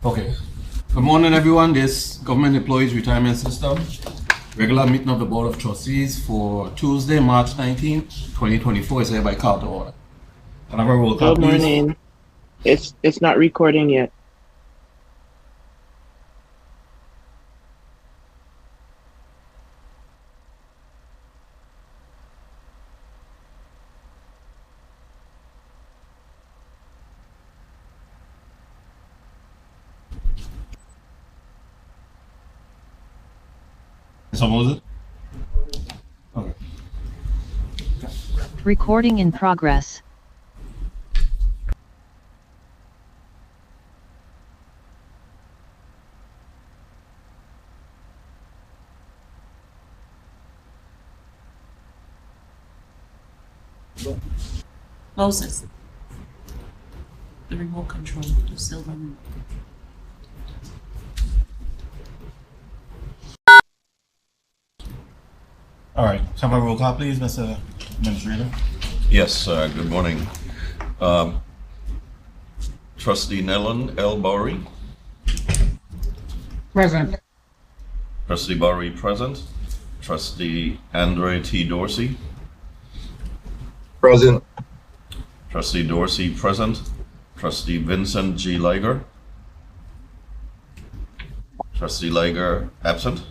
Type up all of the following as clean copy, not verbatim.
Okay. Good morning, everyone. This Government Employees Retirement System regular meeting of the Board of Trustees for Tuesday, March 19th, 2024 is hereby called to order. Can I have a roll call, Good please? morning. It's not recording yet. Moses? Okay. Recording in progress. Moses. The remote control, the silver remote. All right. Can I have a roll call, please, Mr. Administrator? Yes, good morning. Trustee Nellen L. Bowery. Present. Trustee Bowery present. Trustee Andre T. Dorsey. Present. Trustee Dorsey present. Trustee Vincent G. Liger. Trustee Liger absent.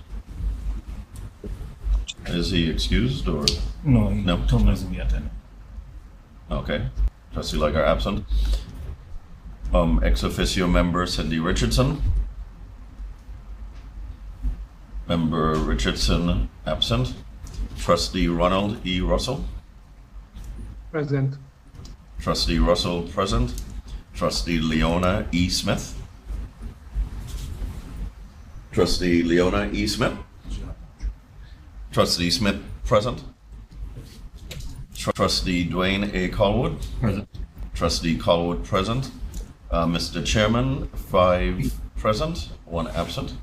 Is he excused or? No, No. Tom doesn't be attending. Okay. Trustee Liger absent. Ex officio member Cindy Richardson. Member Richardson absent. Trustee Ronald E. Russell. Present. Trustee Russell present. Trustee Leona E. Smith. Trustee Leona E. Smith. Trustee Smith present. Trustee Dwayne A. Colwood. Present. Trustee Colwood present. Mr. Chairman, 5 present, 1 absent.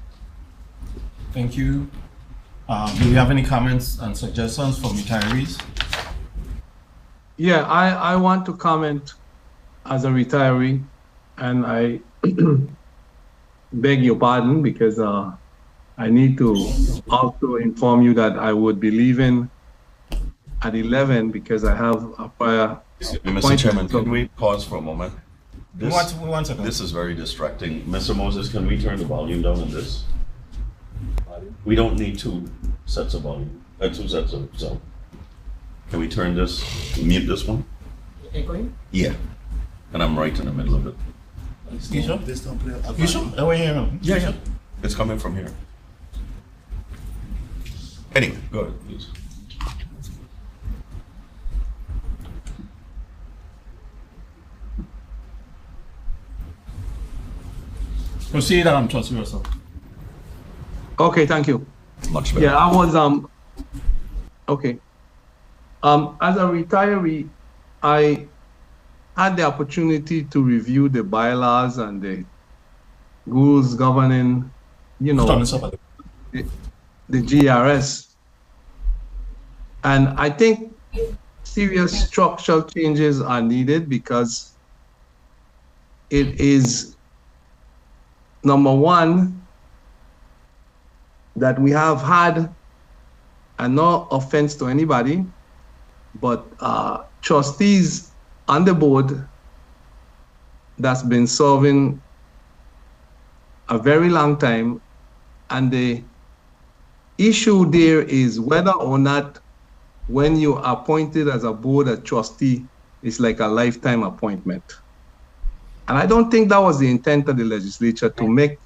Thank you. Do we have any comments and suggestions from retirees? Yeah, I want to comment as a retiree, and I beg your pardon because I need to also inform you that I would be leaving at 11 because I have a prior Mr. Chairman, can we pause for a moment? One second. This is very distracting. Mr. Moses, can we turn the volume down on this? We don't need 2 sets of volume, 2 sets of sound. Can we turn this, mute this one? echoing. Yeah. And I'm right in the middle of it. You sure? You sure? Oh, yeah. Yeah. It's coming from here. Anyway, go ahead, please. Proceed, Trustee Russell. Okay, thank you. Much better. Yeah, I was okay. As a retiree, I had the opportunity to review the bylaws and the rules governing, the GERS. And I think serious structural changes are needed because it is, number one, that we have had, and no offense to anybody, but trustees on the board that's been serving a very long time, and the issue there is whether or not when you are appointed as a board a trustee, it's like a lifetime appointment. And I don't think that was the intent of the legislature, to make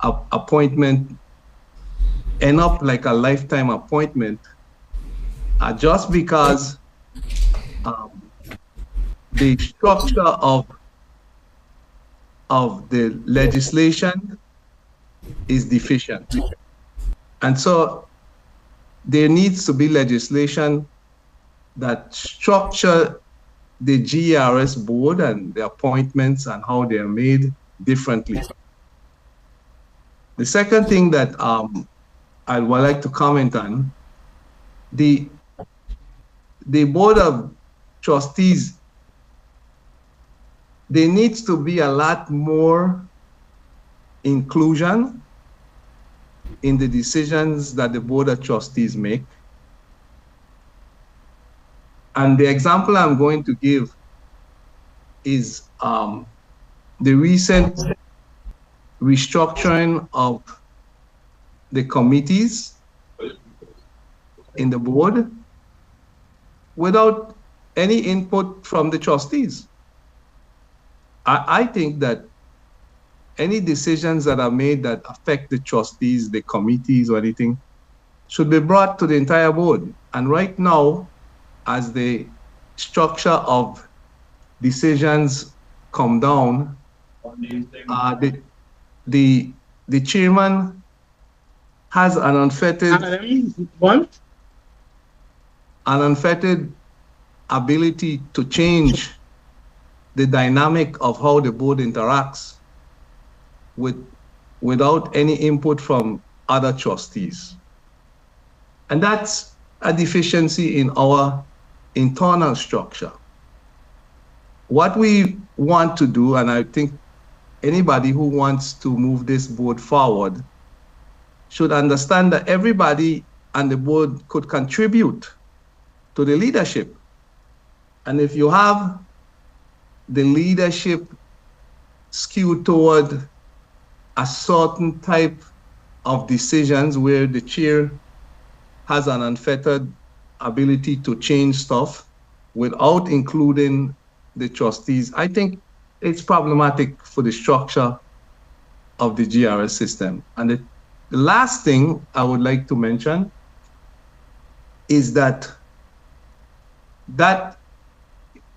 a appointment end up like a lifetime appointment, just because the structure of the legislation is deficient. And so there needs to be legislation that structure the GERS board and the appointments and how they are made differently. The second thing that I would like to comment on, the board of trustees there needs to be a lot more inclusion in the decisions that the Board of Trustees make. And the example I'm going to give is the recent restructuring of the committees in the board without any input from the trustees. I think that any decisions that are made that affect the trustees, the committees or anything, should be brought to the entire board. And right now, as the structure of decisions come down, the chairman has an unfettered ability to change the dynamic of how the board interacts without any input from other trustees. And that's a deficiency in our internal structure. What we want to do, and I think anybody who wants to move this board forward should understand that everybody on the board could contribute to the leadership. And if you have the leadership skewed toward a certain type of decisions where the chair has an unfettered ability to change stuff without including the trustees, I think it's problematic for the structure of the GRS system. And the last thing I would like to mention is that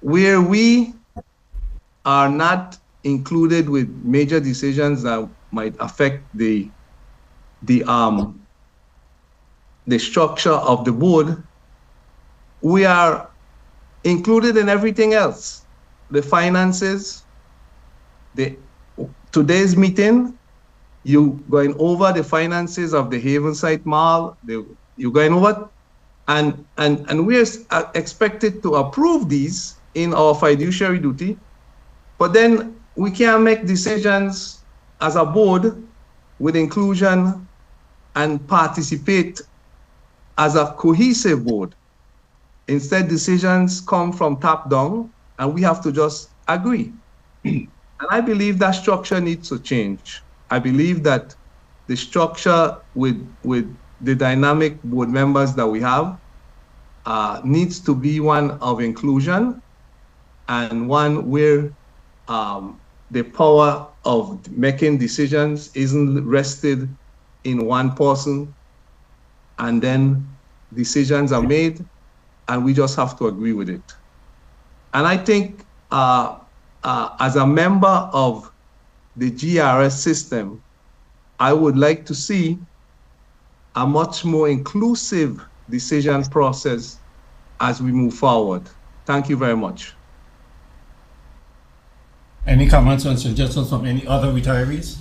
where we are not included with major decisions that might affect the structure of the board, we are included in everything else. The finances, today's meeting, you going over the finances of the Havenside Mall, you're going over, and we're expected to approve these in our fiduciary duty, but then we can't make decisions as a board with inclusion and participate as a cohesive board. Instead, decisions come from top down, and we have to just agree. And I believe that structure needs to change. I believe that the structure with the dynamic board members that we have needs to be one of inclusion and one where the power of making decisions isn't rested in one person, and then decisions are made and we just have to agree with it. And I think as a member of the GRS system, I would like to see a much more inclusive decision process as we move forward. Thank you very much. Any comments or suggestions from any other retirees?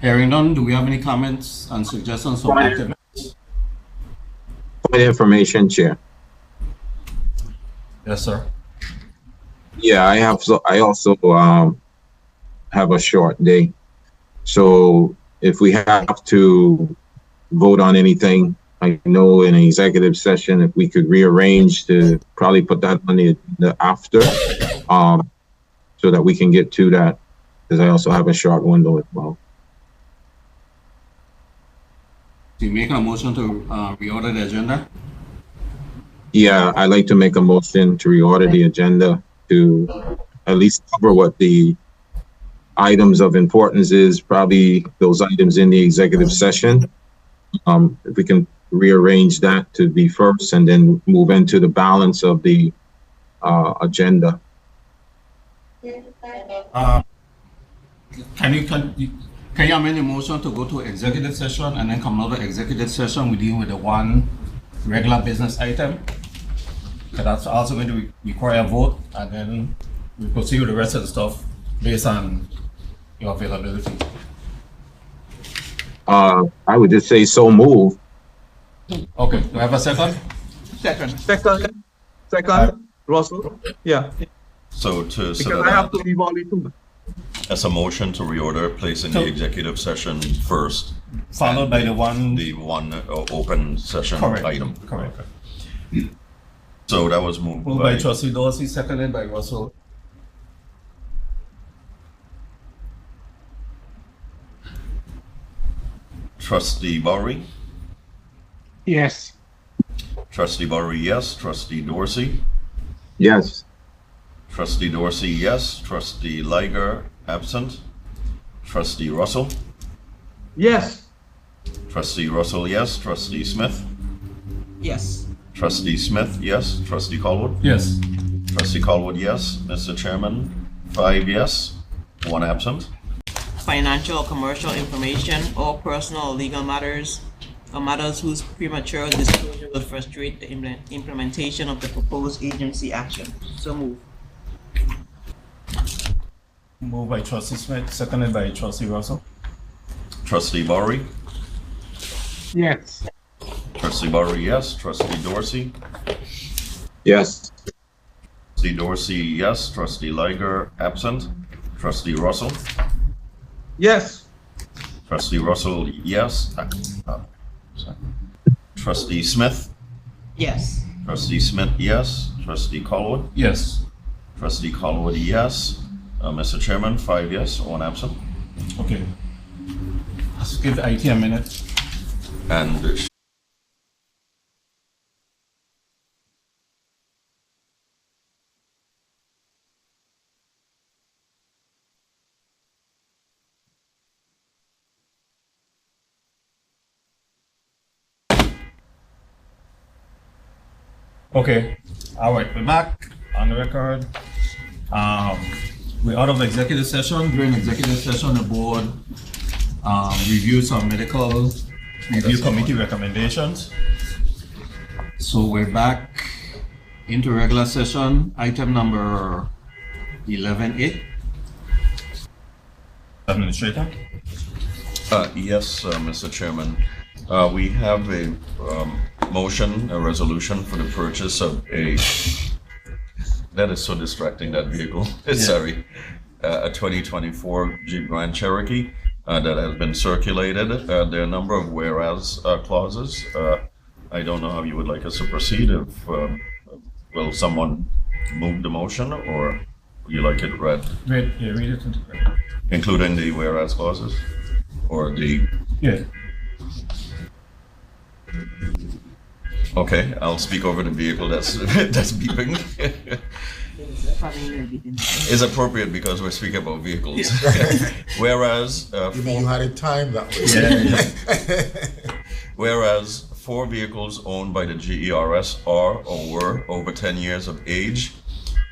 Hearing none, do we have any comments and suggestions from activists? Point of information, Chair. Yes, sir. Yeah, I also have a short day. So if we have to vote on anything, I know in an executive session, if we could rearrange to probably put that on the after, so that we can get to that, because I also have a short window as well. Do you make a motion to reorder the agenda? Yeah, I'd like to make a motion to reorder the agenda to at least cover what the items of importance is, probably those items in the executive session. If we can rearrange that to be first and then move into the balance of the agenda. Can you amend your motion to go to executive session and then come out of executive session, we deal with the one regular business item? Because that's also going to require a vote, and then we proceed with the rest of the stuff based on your availability. I would just say so move. Okay, do I have a second? Second. Second, Russell. Yeah, So to because consider I have that to leave only two. as a motion to reorder, placing the executive session first. Followed and by the one. The one open session Correct. item. Correct. So that was moved Moved by Trustee Dorsey, seconded by Russell. Trustee Bowery. Yes. Trustee Bowery, yes. Trustee Dorsey. Yes. Trustee Dorsey, yes. Trustee Liger, absent. Trustee Russell. Yes. Trustee Russell, yes. Trustee Smith. Yes. Trustee Smith, yes. Trustee Colwood. Yes. Trustee Colwood, yes. Mr. Chairman, 5 yes, 1 absent. Financial or commercial information or personal or legal matters or matters whose premature disclosure will frustrate the implementation of the proposed agency action. So move. Moved by Trustee Smith, seconded by Trustee Russell. Trustee Bowery. Yes. Trustee Bowery, yes. Trustee Dorsey. Yes. Trustee Dorsey, yes. Trustee Liger, absent. Trustee Russell. Yes. Trustee Russell, yes. Sorry. Trustee Smith. Yes. Trustee Smith, yes. Trustee Colwood. Yes. Trustee Colwood, yes. Mr. Chairman, 5 yes, 1 absent. Okay. Let's give IT a minute. And Okay. All right. We're back on the record. We're out of executive session. During executive session, the board reviewed some medical review committee recommendations. So we're back into regular session. Item number 11A. Administrator. yes, Mr. Chairman. We have a motion, a resolution for the purchase of a, that is so distracting, that vehicle. Sorry. A 2024 Jeep Grand Cherokee that has been circulated. There are a number of whereas clauses. I don't know how you would like us to proceed. If will someone move the motion, or you like it read? Read it. Including the whereas clauses? Or the... Yeah. Okay, I'll speak over the vehicle that's that's beeping. It's appropriate because we're speaking about vehicles. Whereas... you mean you had it timed that way? Yeah. Whereas 4 vehicles owned by the GERS are or were over 10 years of age,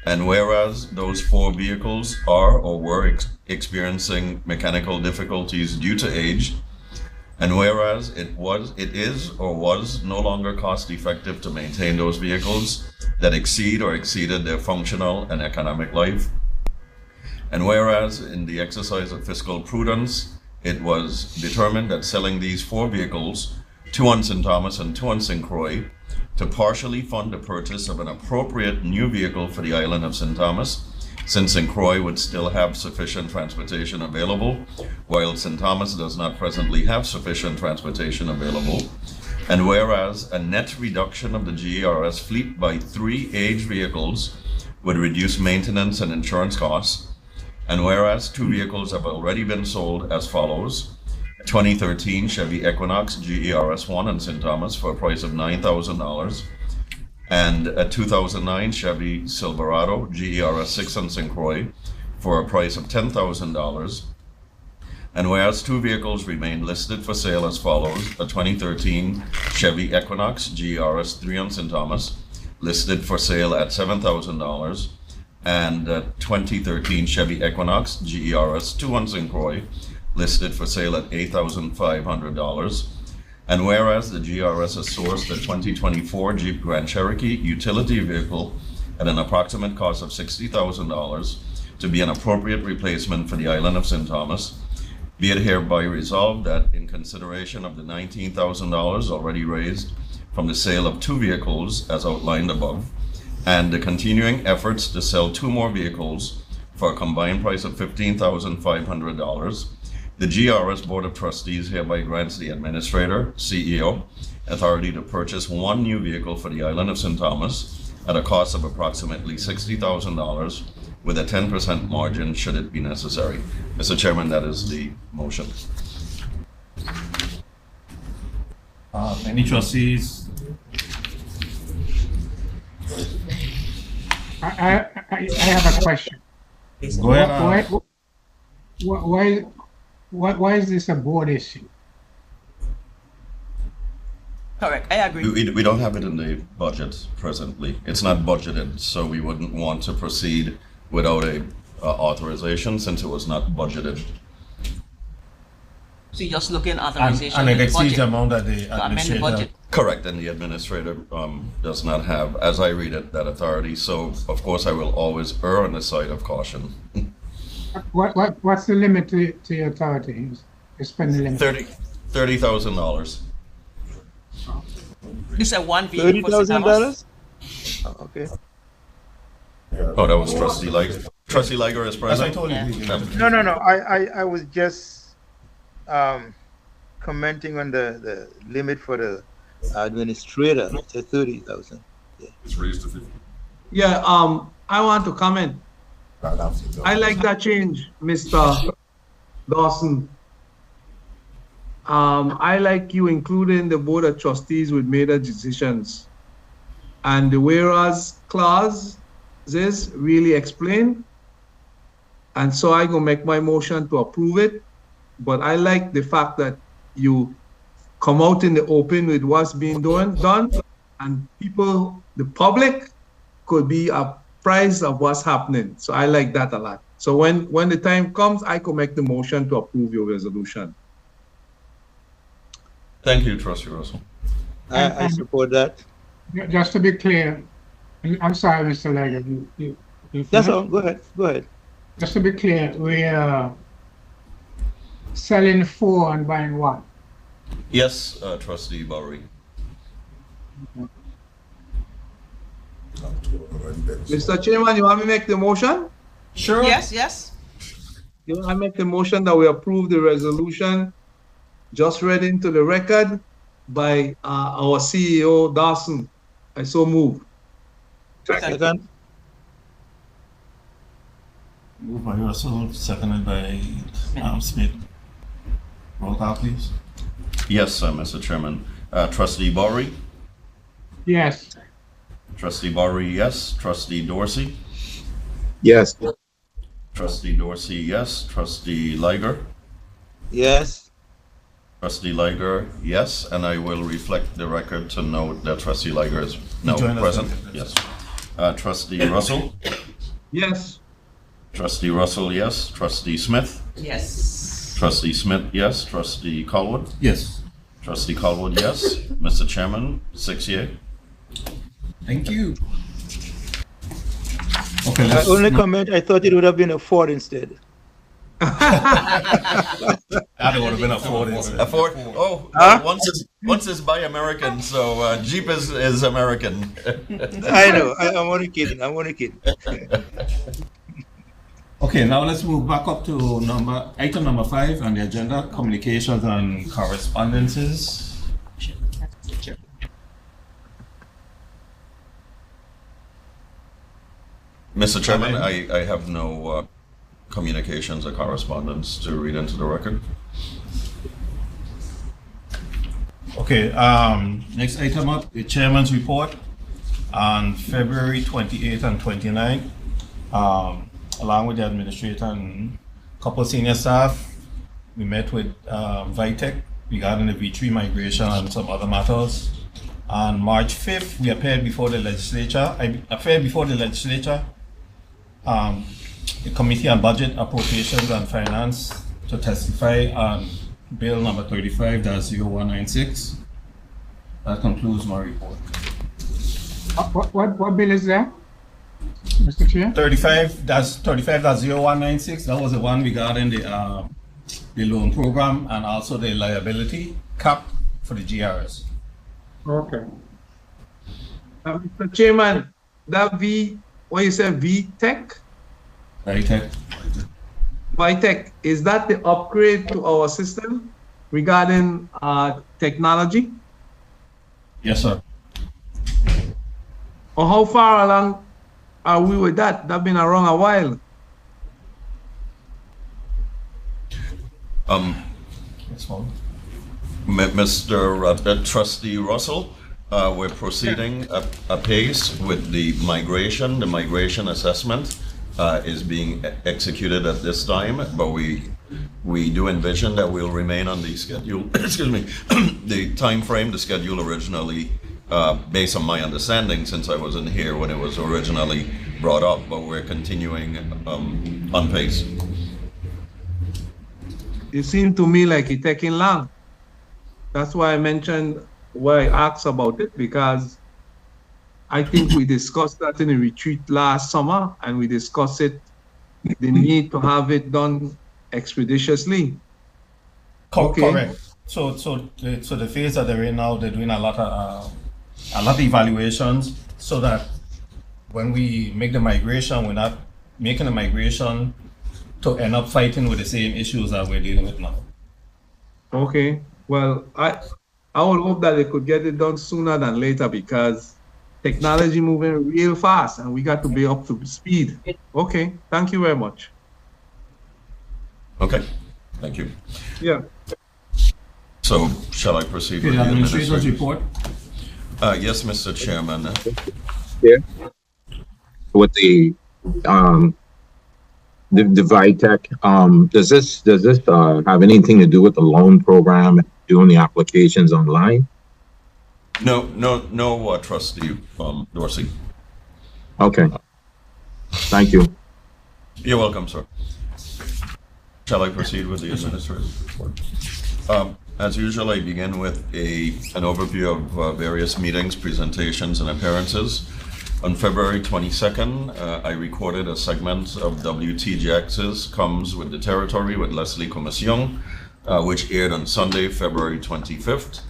and whereas those 4 vehicles are or were experiencing mechanical difficulties due to age, and whereas it is or was no longer cost effective to maintain those vehicles that exceed or exceeded their functional and economic life, and whereas in the exercise of fiscal prudence, it was determined that selling these 4 vehicles, 2 on St. Thomas and 2 on St. Croix, to partially fund the purchase of an appropriate new vehicle for the island of St. Thomas, since St. Croix would still have sufficient transportation available, while St. Thomas does not presently have sufficient transportation available. And whereas a net reduction of the GERS fleet by 3 aged vehicles would reduce maintenance and insurance costs, and whereas 2 vehicles have already been sold as follows: 2013 Chevy Equinox GERS 1 in St. Thomas for a price of $9,000, and a 2009 Chevy Silverado GERS 6 on St. Croix for a price of $10,000. And whereas 2 vehicles remain listed for sale as follows: a 2013 Chevy Equinox GERS 3 on St. Thomas, listed for sale at $7,000, and a 2013 Chevy Equinox GERS 2 on St. Croix, listed for sale at $8,500. And whereas the GRS has sourced a 2024 Jeep Grand Cherokee utility vehicle at an approximate cost of $60,000 to be an appropriate replacement for the island of St. Thomas, be it hereby resolved that in consideration of the $19,000 already raised from the sale of 2 vehicles as outlined above, and the continuing efforts to sell 2 more vehicles for a combined price of $15,500, the GRS Board of Trustees hereby grants the Administrator, CEO, authority to purchase 1 new vehicle for the island of St. Thomas at a cost of approximately $60,000 with a 10% margin should it be necessary. Mr. Chairman, that is the motion. Any trustees? I have a question. Go ahead. Why is this a board issue? Correct, I agree. We don't have it in the budget presently. It's not budgeted, so we wouldn't want to proceed without a authorization since it was not budgeted. So you're just looking at authorization. And it in the exceeds the budget. amount that the To amend the administrator. budget. Correct, and the administrator does not have, as I read it, that authority. So of course I will always err on the side of caution. What's the limit to your authority? You spend the limit. $30,000. You said 1 vehicle for St. Thomas? $30,000? Oh, okay. Oh, that was Trustee Liger. Trustee Liger is As I present. told you. Yeah. No. I was just commenting on the limit for the administrator to 30,000. It's raised to 50. Yeah, I want to comment. I like that change, Mr. Dawson. I like you including the Board of Trustees with major decisions. And the whereas clause is really explained. And so I'm gonna make my motion to approve it. But I like the fact that you come out in the open with what's being done, and people, the public, could be apprised of what's happening. So I like that a lot. So when the time comes, I could make the motion to approve your resolution. Thank you, Trustee Russell. I support that. Just to be clear, I'm sorry, Mr. Legger. You That's finished? all. Go ahead. Just to be clear, we are selling 4 and buying 1. Yes, Trustee Bowery. Mr. Chairman, you want me to make the motion? Sure. Yes. You want to make the motion that we approve the resolution just read into the record by our CEO, Dawson. I so move. Second. Moved by Russell, seconded by Smith. Roll call, please. Yes, Mr. Chairman. Trustee Bowery. Yes. Trustee Bowery, yes. Trustee Dorsey. Yes. Trustee Dorsey, yes. Trustee Liger. Yes. Trustee Liger, yes. And I will reflect the record to note that Trustee Liger is now Join us. present. Yes. Trustee Russell. Yes. Trustee Russell, yes. Trustee Smith. Yes. Trustee Smith, yes. Trustee Colwood. Yes. Trustee Colwood, yes. Mr. Chairman, 6 yea. Thank you. Okay, let's. Only comment, I thought it would have been a Ford instead. That would have been a 40. A Ford. Oh, once is by American, so Jeep is American. I know. I'm only kidding. Okay, now let's move back up to item number 5 on the agenda, communications and correspondences. Mr. Chairman, I have no communications or correspondence to read into the record. Okay, next item up, the chairman's report on February 28th and 29th, along with the administrator and a couple of senior staff. We met with Vitec regarding the V3 migration and some other matters. On March 5th, we appeared before the legislature. The Committee on Budget, Appropriations and Finance to testify on Bill number 35-0196. That concludes my report. What bill is that, Mr. Chair? 35-0196. That was the one regarding the loan program and also the liability cap for the GRS. Okay. Mr. Chairman, that what you said, VTech? Right. VTech, is that the upgrade to our system regarding technology? Yes, sir. Or how far along are we with that? That's been around a while. That's fine. Mr. Trustee Russell, we're proceeding apace with the migration. The migration assessment is being executed at this time, but we do envision that we'll remain on the schedule, excuse me, the time frame, the schedule originally, based on my understanding, since I wasn't here when it was originally brought up, but we're continuing on pace. It seemed to me like it's taking long. That's why I mentioned why I asked about it, because I think we discussed that in a retreat last summer, and we discussed the need to have it done expeditiously. Okay. Correct. So the phase that they're in now, they're doing a lot of evaluations, so that when we make the migration, we're not making the migration to end up fighting with the same issues that we're dealing with now. Okay. Well, I would hope that they could get it done sooner than later, because technology moving real fast and we got to be up to speed. Okay. Thank you very much. Okay. Thank you. Yeah. So shall I proceed with The the administrator's administrator? report. Yes, Mr. Chairman. Yeah. With the VITEC, does this have anything to do with the loan program, doing the applications online? No, Trustee Dorsey. Okay. Thank you. You're welcome, sir. Shall I proceed with the administrative report? As usual, I begin with an overview of various meetings, presentations, and appearances. On February 22nd, I recorded a segment of WTGX's Comes with the Territory with Leslie Commission, which aired on Sunday, February 25th.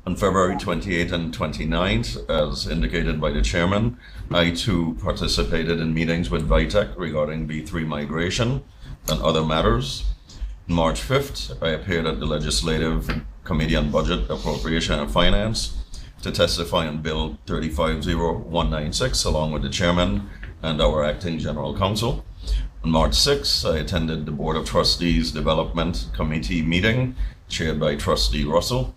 On February 28th and 29th, as indicated by the chairman, I too participated in meetings with VITEC regarding B3 migration and other matters. On March 5th, I appeared at the Legislative Committee on Budget, Appropriation and Finance to testify on Bill 350196 along with the chairman and our acting general counsel. On March 6th, I attended the Board of Trustees Development Committee meeting chaired by Trustee Russell.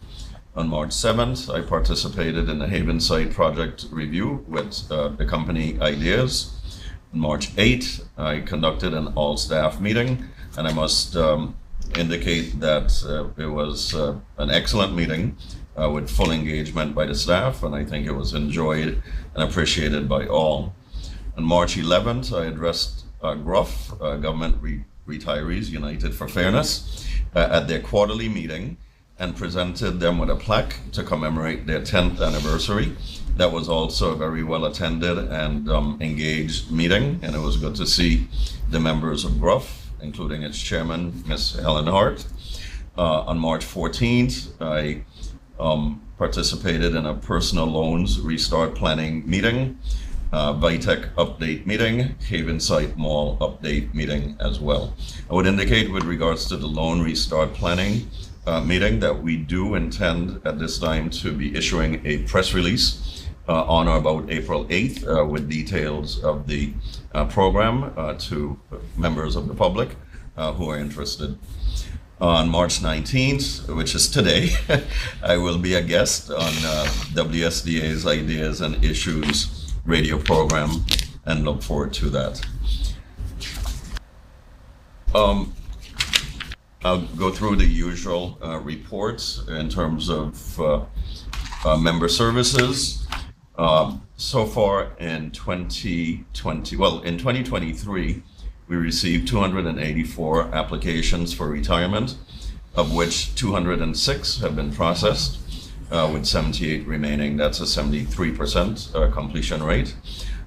On March 7th, I participated in the Havenside project review with the company Ideas. On March 8th, I conducted an all-staff meeting, and I must indicate that it was an excellent meeting with full engagement by the staff, and I think it was enjoyed and appreciated by all. On March 11th, I addressed GRUF, Government Retirees United for Fairness, at their quarterly meeting, and presented them with a plaque to commemorate their 10th anniversary. That was also a very well attended and engaged meeting, and it was good to see the members of GRUF, including its chairman, Ms. Helen Hart. On March 14th, I participated in a personal loans restart planning meeting, VITEC update meeting, Havenside Mall update meeting as well. I would indicate with regards to the loan restart planning meeting that we do intend at this time to be issuing a press release on or about April 8th with details of the program to members of the public who are interested. On March 19th, which is today, I will be a guest on WSDA's Ideas and Issues radio program and look forward to that. I'll go through the usual reports in terms of member services. So far in 2023, we received 284 applications for retirement, of which 206 have been processed, with 78 remaining. That's a 73% completion rate.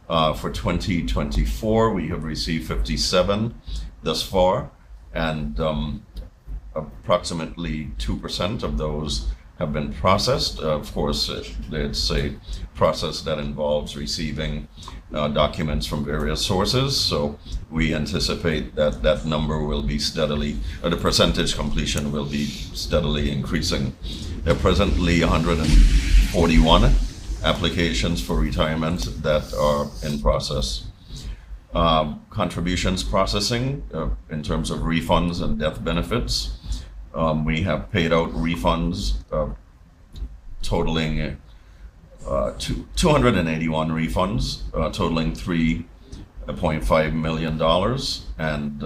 For 2024, we have received 57 thus far, and approximately 2% of those have been processed. Of course, it's a process that involves receiving documents from various sources. So we anticipate that that number will be steadily, or the percentage completion will be steadily increasing. There are presently 141 applications for retirement that are in process. Contributions processing in terms of refunds and death benefits. We have paid out refunds totaling 281 refunds, totaling $3.5 million, and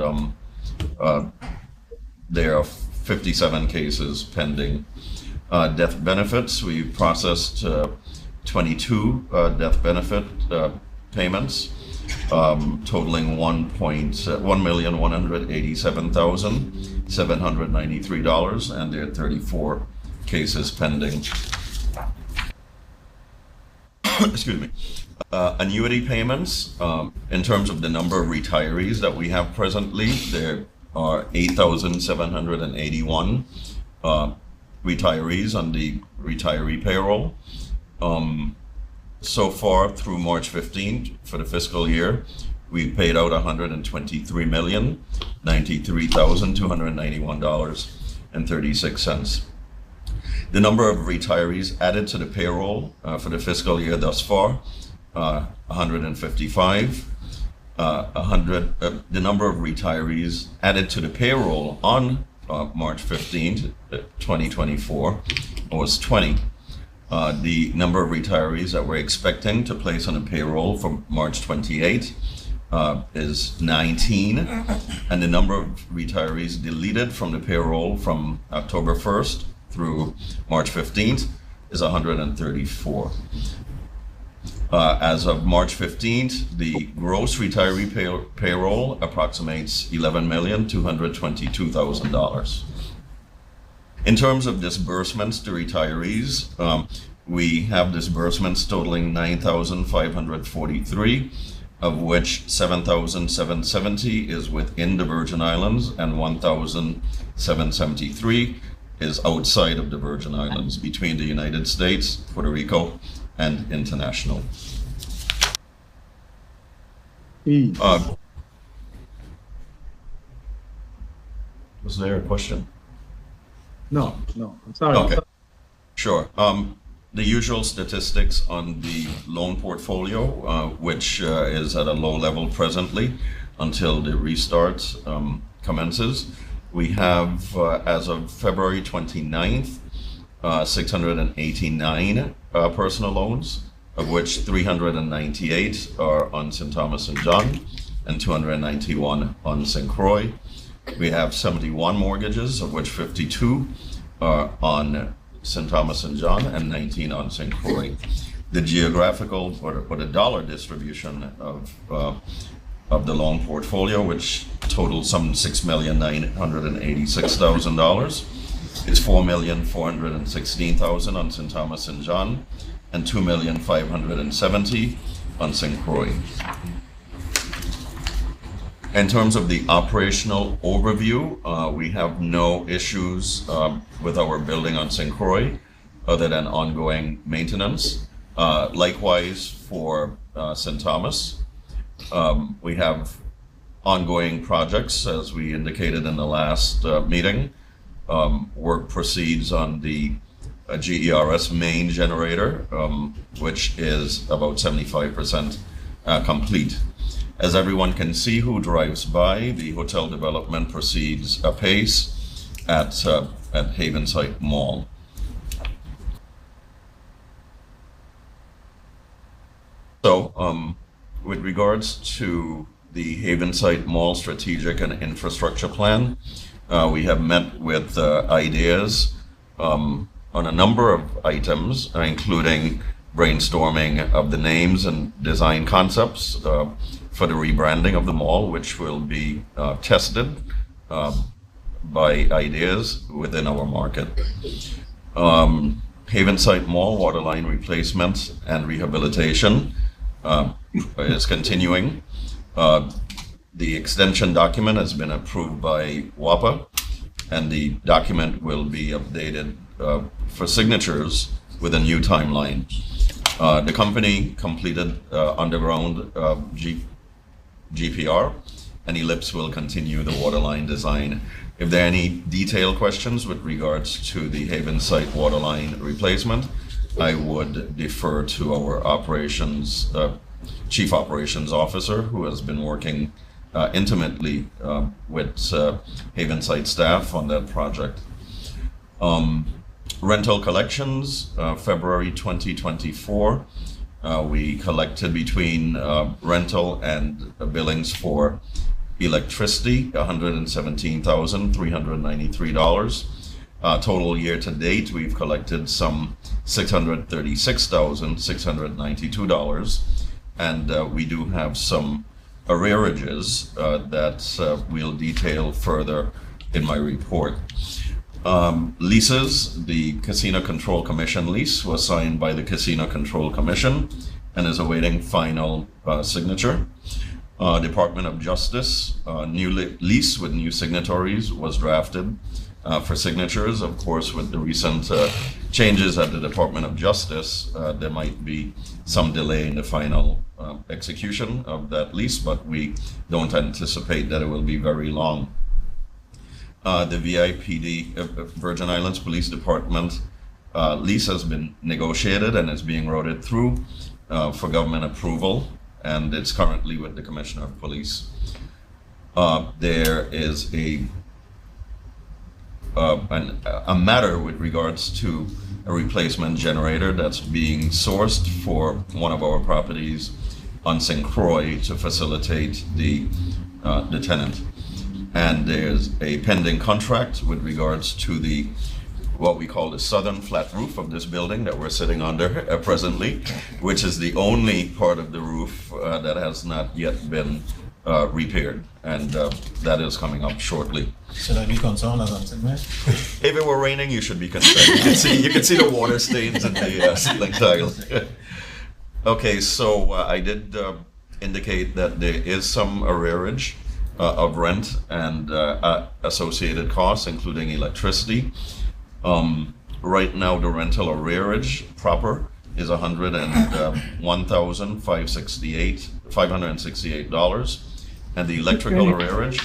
there are 57 cases pending. Death benefits, we processed 22 death benefit payments, totaling $1,187,793, and there are 34 cases pending. Excuse me. Annuity payments, in terms of the number of retirees that we have presently, there are 8,781 retirees on the retiree payroll. So far through March 15th for the fiscal year, we've paid out $123,093,291.36. The number of retirees added to the payroll for the fiscal year thus far, 155. The number of retirees added to the payroll on March 15th, 2024 was 20. The number of retirees that we're expecting to place on the payroll from March 28th is 19, and the number of retirees deleted from the payroll from October 1st through March 15th is 134. As of March 15th, the gross retiree payroll approximates $11,222,000. In terms of disbursements to retirees, we have disbursements totaling 9,543, of which 7,770 is within the Virgin Islands and 1,773 is outside of the Virgin Islands, between the United States, Puerto Rico, and international. Was there a question? No, I'm sorry. Okay, sure. The usual statistics on the loan portfolio, which is at a low level presently until the restart commences. We have, as of February 29th, 689 personal loans, of which 398 are on St. Thomas and John, and 291 on St. Croix. We have 71 mortgages, of which 52 are on St. Thomas and John, and 19 on St. Croix. The geographical or the dollar distribution of the loan portfolio, which totals some $6,986,000, is $4,416,000 on St. Thomas and John, and $2,570,000 on St. Croix. In terms of the operational overview, we have no issues with our building on St. Croix other than ongoing maintenance. Likewise for St. Thomas, we have ongoing projects, as we indicated in the last meeting. Work proceeds on the GERS main generator, which is about 75% complete. As everyone can see who drives by, the hotel development proceeds apace at Havenside Mall. So, with regards to the Havenside Mall strategic and infrastructure plan, we have met with ideas on a number of items, including brainstorming of the names and design concepts for the rebranding of the mall, which will be tested by ideas within our market. Havenside Mall waterline replacement and rehabilitation is continuing. The extension document has been approved by WAPA, and the document will be updated for signatures with a new timeline. The company completed underground GPR, and Ellipse will continue the waterline design. If there are any detailed questions with regards to the Haven site waterline replacement, I would defer to our operations chief operations officer, who has been working intimately with Haven site staff on that project. Rental collections, February 2024, we collected between rental and billings for electricity, $117,393. Total year to date, we've collected some $636,692, and we do have some arrearages that we'll detail further in my report. Leases, the Casino Control Commission lease was signed by the Casino Control Commission and is awaiting final signature. Department of Justice, new lease with new signatories was drafted for signatures. Of course, with the recent changes at the Department of Justice, there might be some delay in the final execution of that lease, but we don't anticipate that it will be very long. The VIPD, Virgin Islands Police Department lease has been negotiated and is being routed through for government approval, and it's currently with the Commissioner of Police. There is a matter with regards to a replacement generator that's being sourced for one of our properties on St. Croix to facilitate the tenant. And there's a pending contract with regards to the what we call the southern flat roof of this building that we're sitting under presently, which is the only part of the roof that has not yet been repaired, and that is coming up shortly. Should I be concerned as I'm sitting there? If it were raining, you should be concerned. You can see the water stains in the ceiling tile. Okay, so I did indicate that there is some arrearage of rent and associated costs, including electricity. Right now, the rental arrearage proper is $101,568, and the electrical arrearage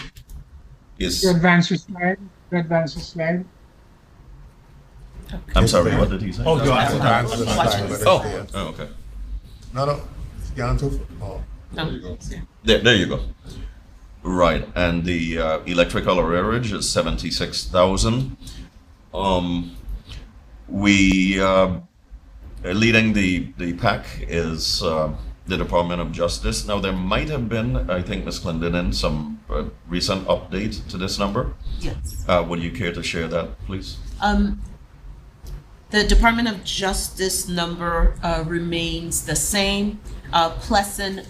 is. Advance the slide. Advance the slide. I'm sorry, what did he say? Oh, you're asking the slide, but it's Oh, there. oh, okay. No. Scan to. Oh, there you go. There you go. Right, and the electrical arrearage is $76,000. We leading the pack is the Department of Justice. Now there might have been, I think, Ms. Clendenin, some recent update to this number. Yes. Would you care to share that, please? The Department of Justice number remains the same. Pleasant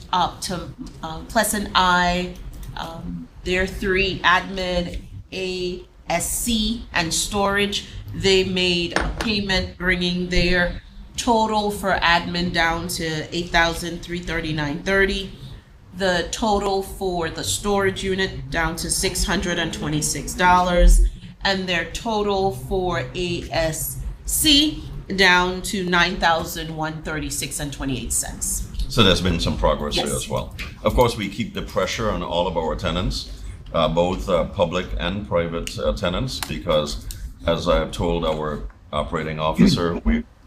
I, their three, admin, ASC, and storage, they made a payment bringing their total for admin down to $8,339.30. The total for the storage unit down to $626, and their total for ASC down to $9,136.28. So there's been some progress Yes. there as well. Of course, we keep the pressure on all of our tenants, both public and private tenants, because as I have told our operating officer,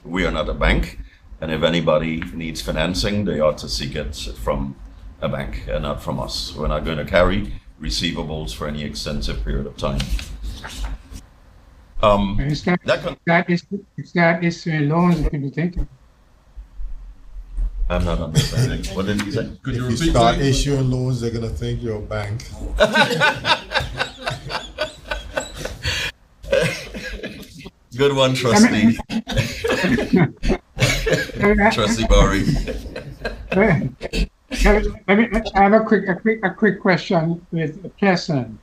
we are not a bank, and if anybody needs financing, they ought to seek it from a bank and not from us. We're not going to carry receivables for any extensive period of time. Is that issuing loans if you think? I'm not understanding. What did he say? If you start issuing loans, they're gonna think you're a bank. Good one, trustee. Trustee Barry. I have a quick question with Pleasant.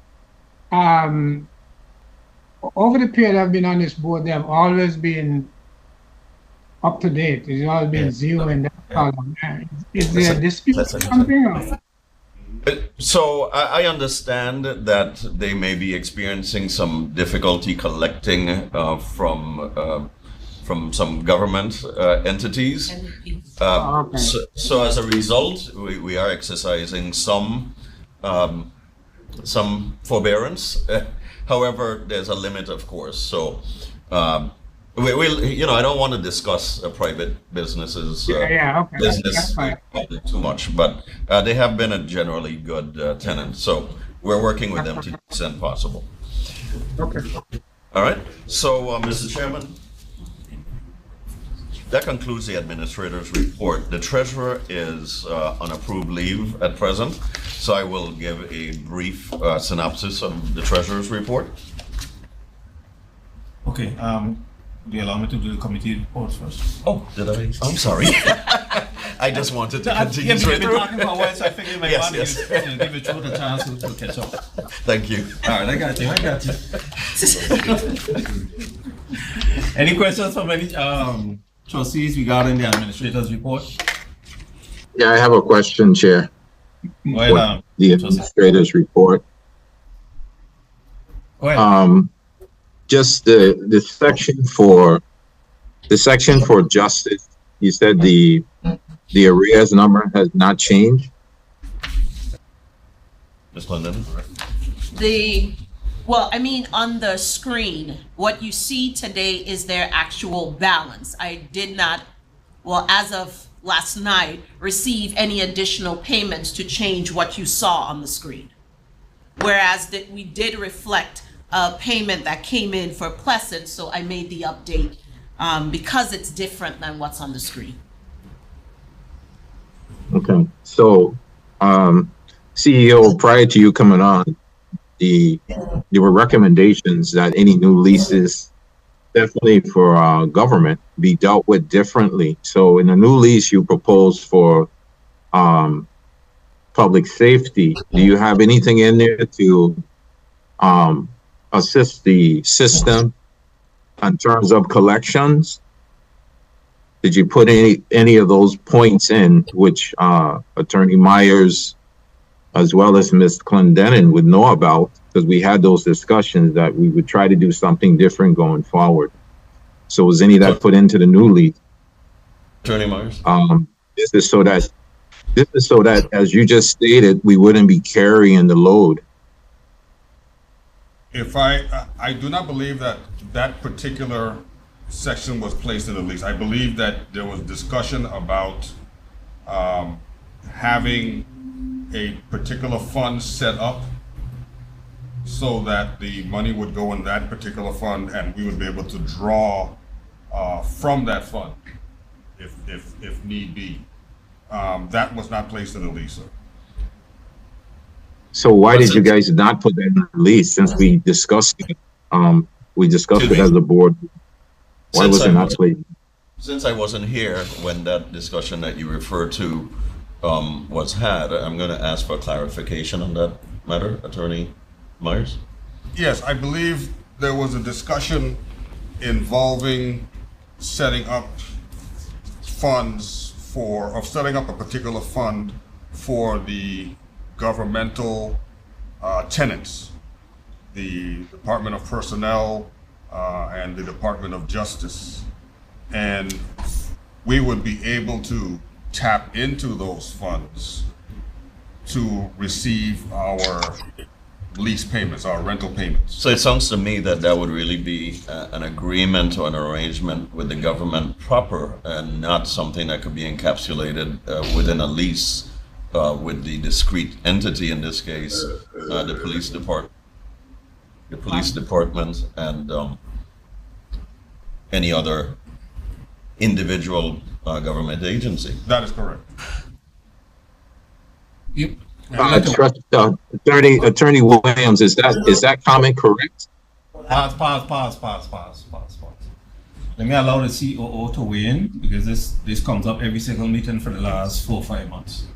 Over the period I've been on this board, they have always been up to date. It's always been zero in that column. Is there a dispute or something? Or? So I understand that they may be experiencing some difficulty collecting from some government entities. Okay. So as a result, we are exercising some forbearance. However, there's a limit, of course. So we'll, I don't want to discuss private businesses. Okay. That's Business fine. too much, but they have been a generally good tenant. So we're working with them to the extent possible. Okay. All right. So, Mr. Chairman, that concludes the administrator's report. The treasurer is on approved leave at present, so I will give a brief synopsis of the treasurer's report. Okay, do you allow me to do the committee reports first? Oh, did I? I'm sorry. I just wanted to continue We've straight been through. talking for a while, so I figured my Yes, body yes. give you through the chance to catch up. Thank you. All right, I got you. Any questions from any trustees regarding the administrator's report? Yeah, I have a question, Chair. Well, The administrator's report. go ahead. Just the section for justice. You said the arrears number has not changed. Ms. London? Well, I mean, on the screen, what you see today is their actual balance. I did not, well, as of last night, receive any additional payments to change what you saw on the screen. Whereas that we did reflect a payment that came in for Pleasant, so I made the update because it's different than what's on the screen. Okay, so CEO, prior to you coming on, there were recommendations that any new leases, definitely for government, be dealt with differently. So in the new lease you propose for public safety, do you have anything in there to assist the system in terms of collections? Did you put any of those points in which Attorney Myers as well as Ms. Clendenin would know about, because we had those discussions that we would try to do something different going forward? So was any of that put into the new lease? Attorney Myers? This is so that, as you just stated, we wouldn't be carrying the load. If I do not believe that that particular section was placed in the lease. I believe that there was discussion about having a particular fund set up so that the money would go in that particular fund and we would be able to draw from that fund if need be. That was not placed in the lease, sir. So why did you guys not put that in the lease, since we discussed it? We discussed it as a board. Why was it not placed? Since I wasn't here when that discussion that you referred to was had, I'm going to ask for clarification on that matter, Attorney Myers. Yes, I believe there was a discussion involving setting up funds setting up a particular fund for the governmental tenants, the Department of Personnel and the Department of Justice. And we would be able to tap into those funds to receive our lease payments, our rental payments. So it sounds to me that that would really be an agreement or an arrangement with the government proper, and not something that could be encapsulated within a lease with the discrete entity, in this case, the police department, and any other individual government agency. That is correct. Yep. Attorney Williams, is that comment correct? Pause. Let me allow the COO to weigh in, because this comes up every single meeting for the last 4 or 5 months.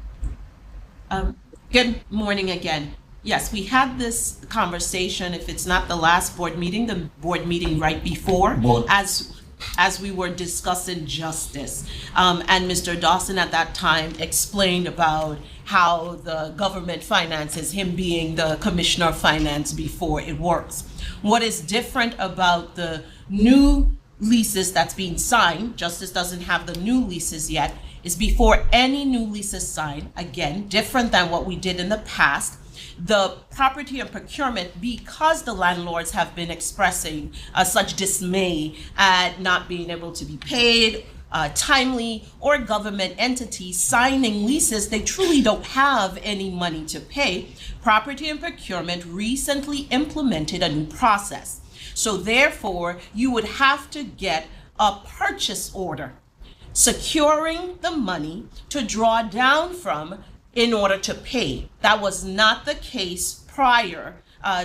Good morning again. Yes, we had this conversation, if it's not the last board meeting, the board meeting right before, Board. as as we were discussing justice. And Mr. Dawson at that time explained about how the government finances, him being the commissioner of finance before it works. What is different about the new leases that's being signed, Justice doesn't have the new leases yet, is before any new leases signed, again, different than what we did in the past, the property and procurement, because the landlords have been expressing such dismay at not being able to be paid timely, or government entities signing leases, they truly don't have any money to pay. Property and procurement recently implemented a new process. So therefore, you would have to get a purchase order securing the money to draw down from in order to pay. That was not the case prior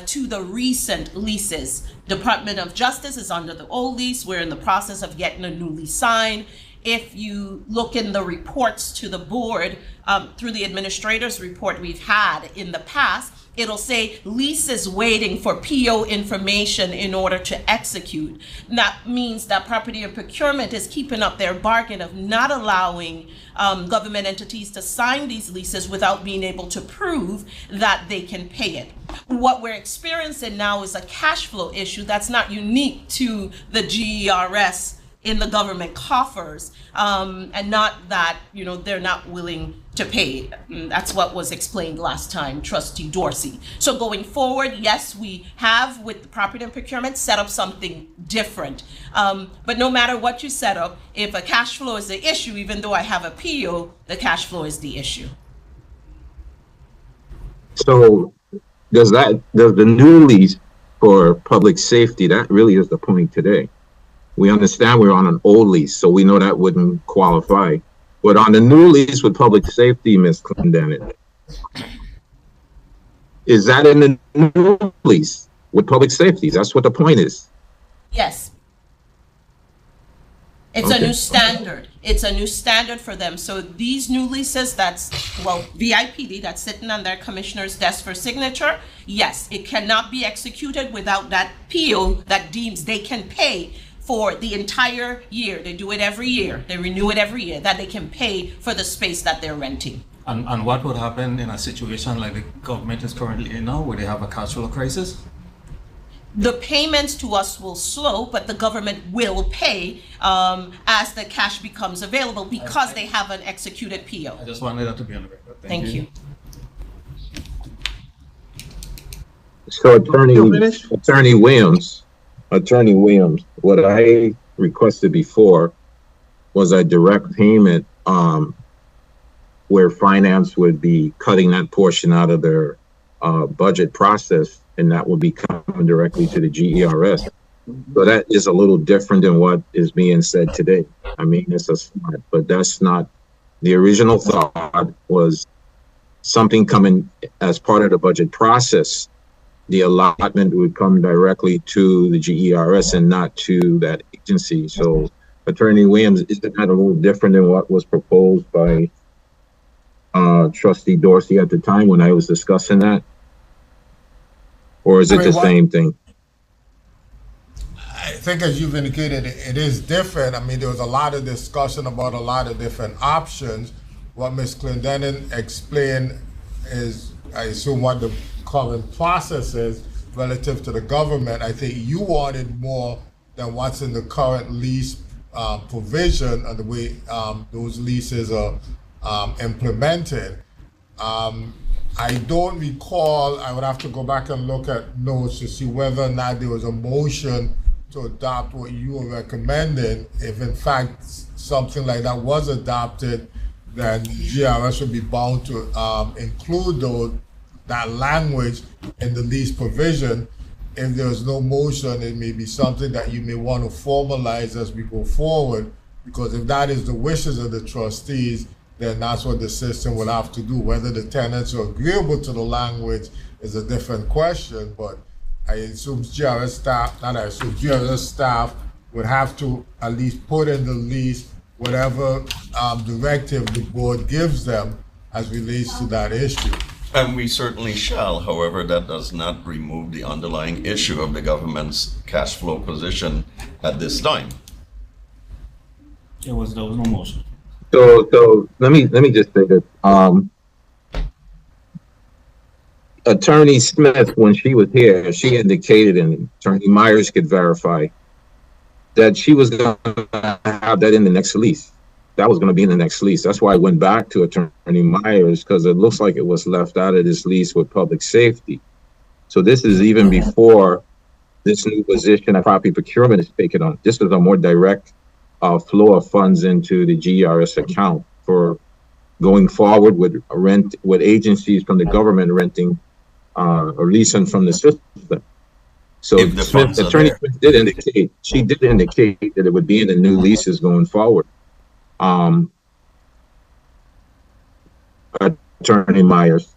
to the recent leases. Department of Justice is under the old lease. We're in the process of getting a new lease signed. If you look in the reports to the board, through the administrator's report we've had in the past, it'll say leases waiting for PO information in order to execute. That means that property and procurement is keeping up their bargain of not allowing government entities to sign these leases without being able to prove that they can pay it. What we're experiencing now is a cash flow issue that's not unique to the GERS in the government coffers, and not that, you know, they're not willing to pay. That's what was explained last time, Trustee Dorsey. So going forward, yes, we have with the property and procurement set up something different. But no matter what you set up, if a cash flow is the issue, even though I have a PO, the cash flow is the issue. So does the new lease for public safety, that really is the point today? We understand we're on an old lease, so we know that wouldn't qualify. But on the new lease with public safety, Ms. Clendenin, is that in the new lease with public safety? That's what the point is. Yes. It's a new standard. It's a new standard for them. So these new leases, that's, well, VIPD, that's sitting on their commissioner's desk for signature. Yes, it cannot be executed without that PO that deems they can pay for the entire year. They do it every year. They renew it every year, that they can pay for the space that they're renting. And what would happen in a situation like the government is currently in now, where they have a cash flow crisis? The payments to us will slow, but the government will pay as the cash becomes available because they have an executed PO. I just wanted that to be on the record. Thank you. So Attorney Williams, what I requested before was a direct payment where finance would be cutting that portion out of their budget process, and that would be coming directly to the GERS. So that is a little different than what is being said today. I mean, it's a start, but that's not, the original thought was something coming as part of the budget process. The allotment would come directly to the GERS and not to that agency. So Attorney Williams, isn't that a little different than what was proposed by Trustee Dorsey at the time when I was discussing that? Or is it the same thing? I think, as you've indicated, it is different. I mean, there was a lot of discussion about a lot of different options. What Ms. Clendenin explained is, I assume, what the current process is relative to the government. I think you wanted more than what's in the current lease provision and the way those leases are implemented. I don't recall, I would have to go back and look at notes to see whether or not there was a motion to adopt what you were recommending. If in fact something like that was adopted, then GRS should be bound to include that language in the lease provision. If there's no motion, it may be something that you may want to formalize as we go forward, because if that is the wishes of the trustees, then that's what the system will have to do. Whether the tenants are agreeable to the language is a different question, but I assume GRS staff would have to at least put in the lease whatever directive the board gives them as relates to that issue. And we certainly shall. However, that does not remove the underlying issue of the government's cash flow position at this time. There was no motion. So let me just say this. Attorney Smith, when she was here, she indicated, and Attorney Myers could verify, that she was going to have that in the next lease. That was going to be in the next lease. That's why I went back to Attorney Myers, because it looks like it was left out of this lease with public safety. So this is even before this new position of property procurement is taken on. This is a more direct flow of funds into the GERS account for going forward with agencies from the government renting or leasing from the system. So Attorney Smith did indicate, she did indicate that it would be in the new leases going forward. Attorney Myers.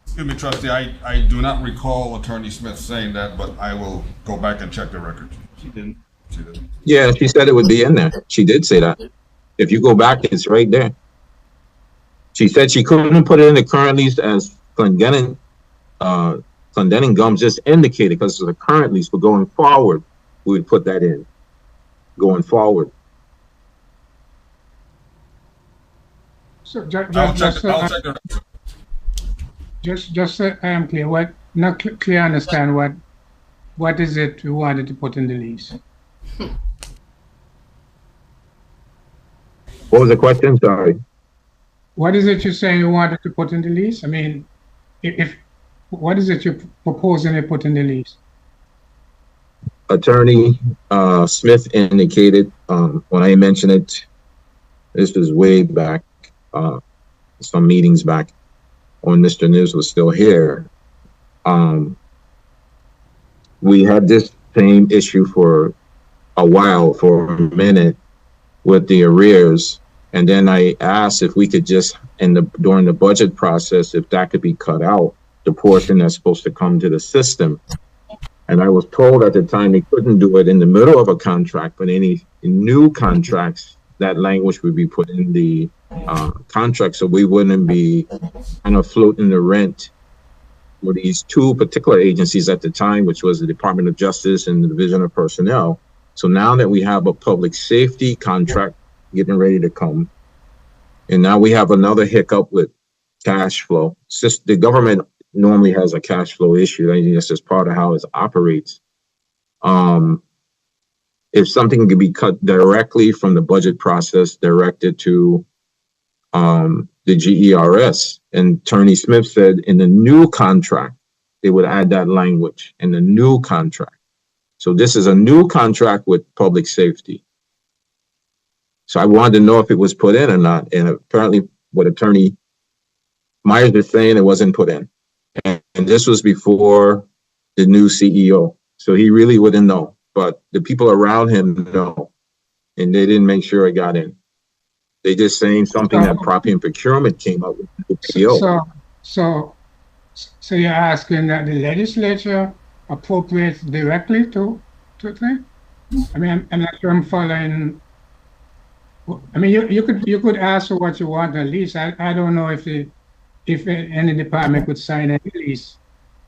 Excuse me, trustee, I do not recall Attorney Smith saying that, but I will go back and check the record. She didn't. Yeah, she said it would be in there. She did say that. If you go back, it's right there. She said she couldn't put it in the current lease as Clendenin Gums just indicated, because it's a current lease, but going forward, we would put that in. Going forward. So just so I am clear, not clear understand what is it we wanted to put in the lease? What was the question? Sorry. What is it you're saying you wanted to put in the lease? I mean, what is it you're proposing to put in the lease? Attorney Smith indicated when I mentioned it, this was way back, some meetings back when Mr. Nives was still here. We had this same issue for a while, for a minute, with the arrears. And then I asked if we could just, during the budget process, if that could be cut out, the portion that's supposed to come to the system. And I was told at the time they couldn't do it in the middle of a contract, but any new contracts, that language would be put in the contract, so we wouldn't be kind of floating the rent for these two particular agencies at the time, which was the Department of Justice and the Division of Personnel. So now that we have a public safety contract getting ready to come, and now we have another hiccup with cash flow. It's just the government normally has a cash flow issue. I think that's just part of how it operates. If something could be cut directly from the budget process, directed to the GERS, and Attorney Smith said in the new contract, they would add that language in the new contract. So this is a new contract with public safety. So I wanted to know if it was put in or not. And apparently what Attorney Myers was saying, it wasn't put in. And this was before the new CEO. So he really wouldn't know. But the people around him know. And they didn't make sure it got in. They just saying something that property and procurement came up with the PO. So you're asking that the legislature appropriates directly to thing? I mean, I'm not sure I'm following. I mean, you could ask for what you want at least. I don't know if any department could sign a lease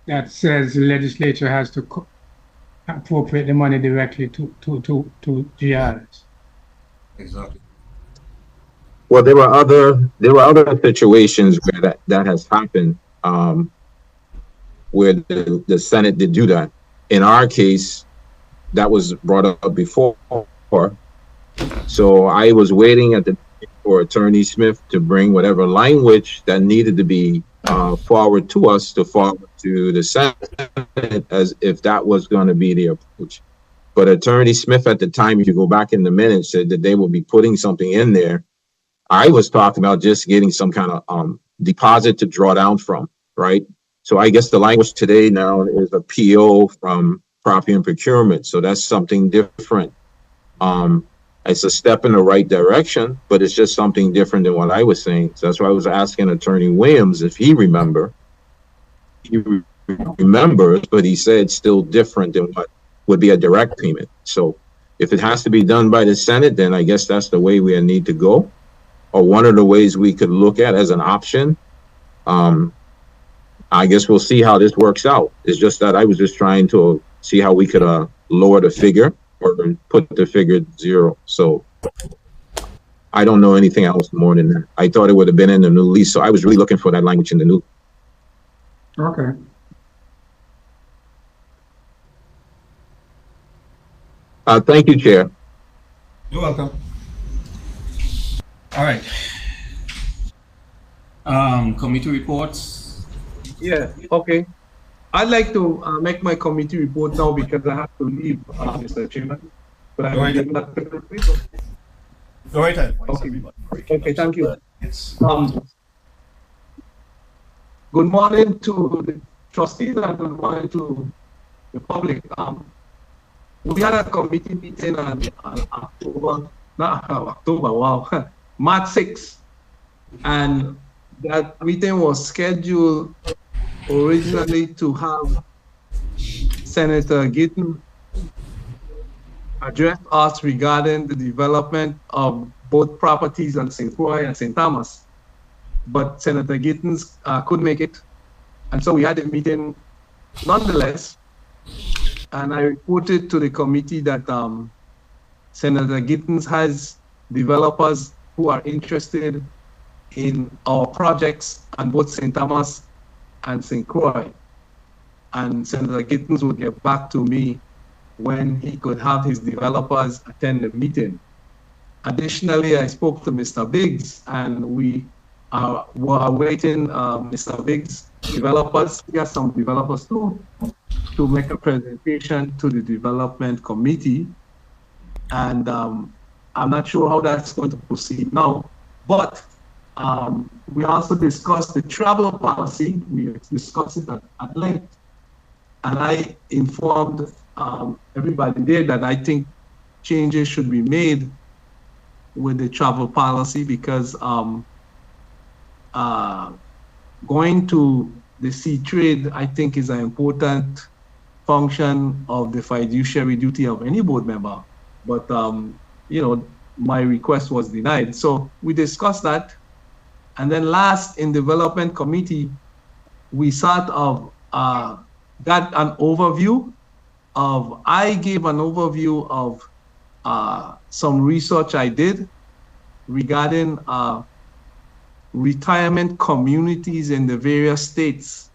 that says the legislature has to appropriate the money directly to GRs. Exactly. Well, there were other situations where that has happened, where the Senate did do that. In our case, that was brought up before. So I was waiting for Attorney Smith to bring whatever language that needed to be forward to us to forward to the Senate, as if that was going to be the approach. But Attorney Smith at the time, if you go back in the minutes, said that they will be putting something in there. I was talking about just getting some kind of deposit to draw down from, right? So I guess the language today now is a PO from property and procurement. So that's something different. It's a step in the right direction, but it's just something different than what I was saying. So that's why I was asking Attorney Williams if he remembers, but he said still different than what would be a direct payment. So if it has to be done by the Senate, then I guess that's the way we need to go, or one of the ways we could look at as an option. I guess we'll see how this works out. It's just that I was just trying to see how we could lower the figure or put the figure 0. So I don't know anything else more than that. I thought it would have been in the new lease, so I was really looking for that language in the new. Okay. Thank you, Chair. You're welcome. All right. Committee reports. Yeah, okay. I'd like to make my committee report now because I have to leave, Mr. Chairman. But I will give that Go right ahead. Okay. Okay, thank you. Good morning to the trustees and good morning to the public. We had a committee meeting on October, wow, March 6th. And that meeting was scheduled originally to have Senator Gittin address us regarding the development of both properties on St. Croix and St. Thomas. But Senator Gittins couldn't make it. And so we had a meeting nonetheless. And I reported to the committee that Senator Gittins has developers who are interested in our projects on both St. Thomas and St. Croix. And Senator Gittins would get back to me when he could have his developers attend the meeting. Additionally, I spoke to Mr. Biggs, and we were awaiting Mr. Biggs' developers. We have some developers too, to make a presentation to the development committee. And I'm not sure how that's going to proceed now, but we also discussed the travel policy. We discussed it at length. And I informed everybody there that I think changes should be made with the travel policy because going to the sea trade, I think, is an important function of the fiduciary duty of any board member. But, you know, my request was denied. So we discussed that. And then last in development committee, we sort of got an overview of, I gave an overview of some research I did regarding retirement communities in the various states,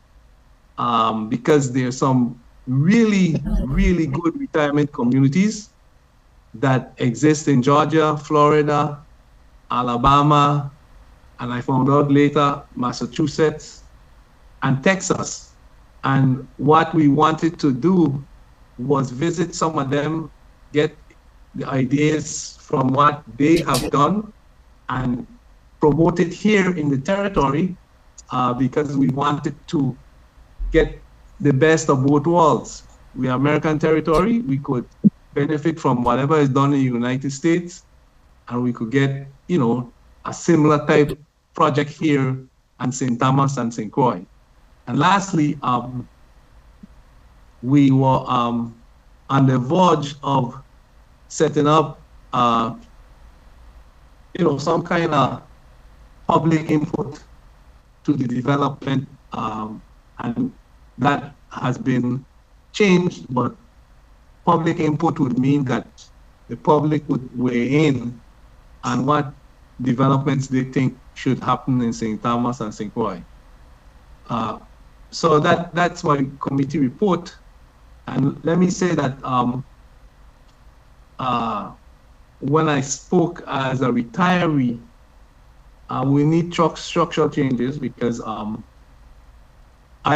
because there's some really, really good retirement communities that exist in Georgia, Florida, Alabama, and I found out later, Massachusetts and Texas. And what we wanted to do was visit some of them, get the ideas from what they have done and promote it here in the territory because we wanted to get the best of both worlds. We are American territory, we could benefit from whatever is done in the United States, and we could get, you know, a similar type project here in St. Thomas and St. Croix. And lastly, we were on the verge of setting up, you know, some kind of public input to the development, and that has been changed, but public input would mean that the public would weigh in on what developments they think should happen in St. Thomas and St. Croix. So that's my committee report. And let me say that when I spoke as a retiree, we need structural changes because I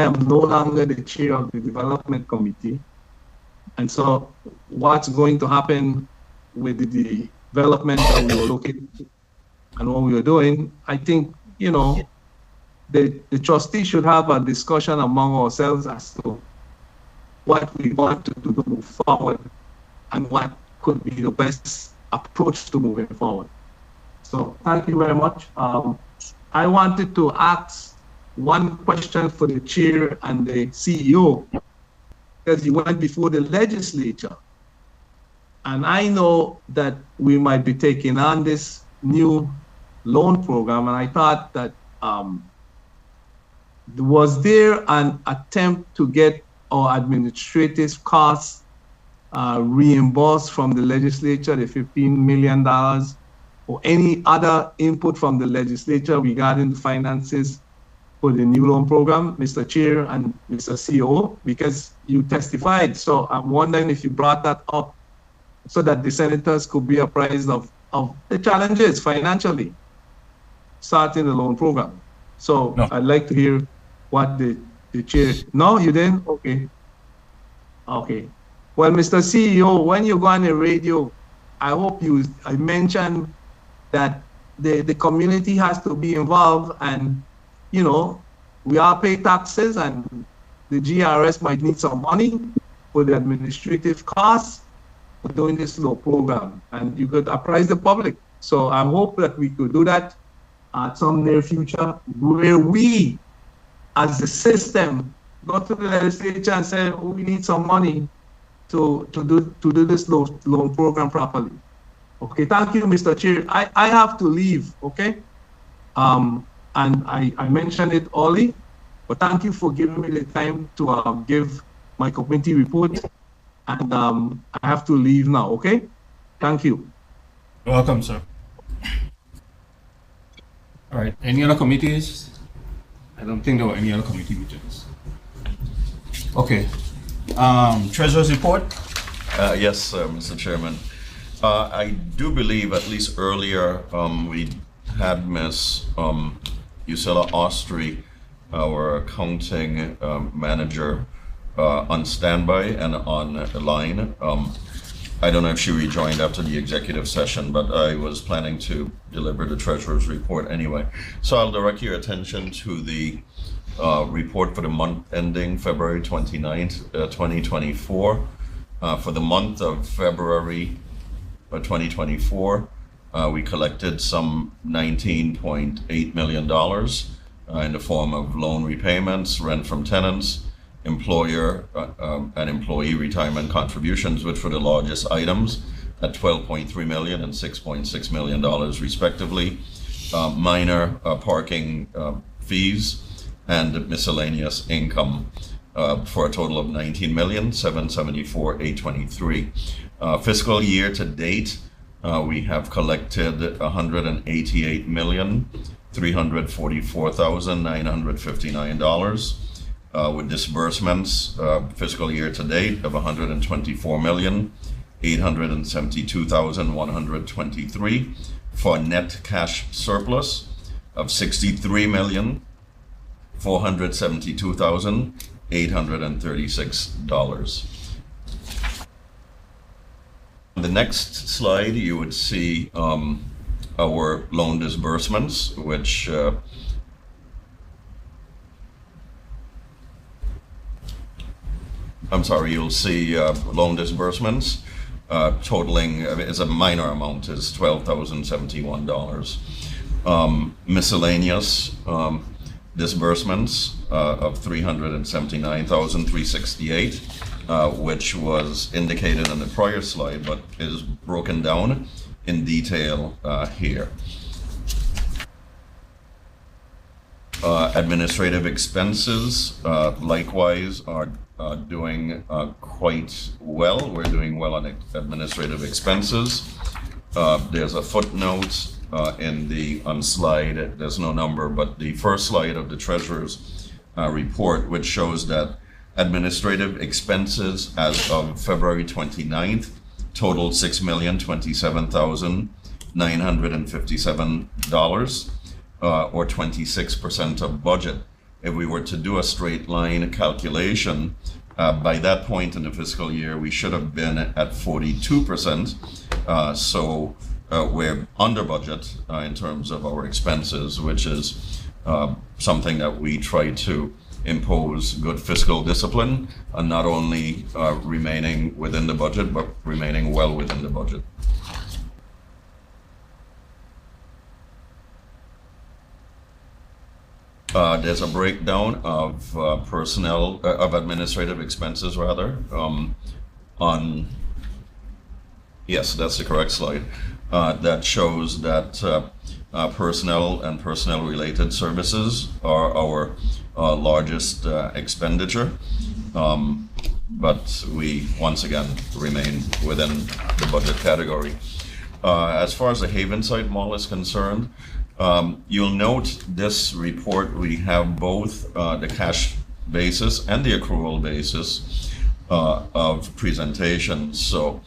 am no longer the chair of the development committee. And so what's going to happen with the development that we were looking at and what we were doing, I think, you know, the trustees should have a discussion among ourselves as to what we want to do to move forward and what could be the best approach to moving forward. So thank you very much. I wanted to ask one question for the chair and the CEO, because he went before the legislature. And I know that we might be taking on this new loan program, and I thought that was there an attempt to get our administrative costs reimburse from the legislature the $15 million or any other input from the legislature regarding the finances for the new loan program, Mr. Chair and Mr. CEO, because you testified. So I'm wondering if you brought that up so that the senators could be apprised of the challenges financially starting the loan program. So No. I'd like to hear what the chair. No, you didn't? Okay. Okay. Well, Mr. CEO, when you go on the radio, I hope I mentioned that the community has to be involved, and you know, we all pay taxes, and the GRS might need some money for the administrative costs for doing this loan program, and you could apprise the public. So I hope that we could do that at some near future, where we, as the system, go to the legislature and say, oh, we need some money to do this loan program properly. Okay, thank you, Mr. Chair. I have to leave, okay? And I mentioned it early, but thank you for giving me the time to give my committee report. And I have to leave now, okay? Thank you. Welcome, sir. All right, any other committees? I don't think there were any other committee meetings. Okay, Treasurer's report? Yes, Mr. Chairman. I do believe, at least earlier, we had Ms. Yusela Ostry, our accounting manager, on standby and on the line. I don't know if she rejoined after the executive session, but I was planning to deliver the treasurer's report anyway. So I'll direct your attention to the report for the month ending February 29th, 2024. For the month of February 2024, we collected some $19.8 million in the form of loan repayments, rent from tenants, employer and employee retirement contributions, which were the largest items at $12.3 million and $6.6 million respectively. Minor parking fees and miscellaneous income for a total of $19,774,823. Fiscal year to date, we have collected $188,344,959. With disbursements fiscal year to date of $124,872,123 for a net cash surplus of $63,472,836. On the next slide, you would see our loan disbursements, which you'll see loan disbursements totaling, is a minor amount, is $12,071. Miscellaneous disbursements of $379,368, which was indicated on the prior slide, but is broken down in detail here. Administrative expenses, likewise, are doing quite well. We're doing well on administrative expenses. There's a footnote on slide, there's no number, but the first slide of the treasurer's report, which shows that administrative expenses as of February 29th totaled $6,027,957, or 26% of budget. If we were to do a straight line calculation, by that point in the fiscal year, we should have been at 42%. So we're under budget in terms of our expenses, which is something that we try to impose good fiscal discipline and not only remaining within the budget, but remaining well within the budget. There's a breakdown of personnel, of administrative expenses rather, yes, that's the correct slide, that shows that personnel and personnel related services are our largest expenditure. but we once again remain within the budget category. As far as the Havenside Mall is concerned, you'll note this report, we have both the cash basis and the accrual basis of presentations. So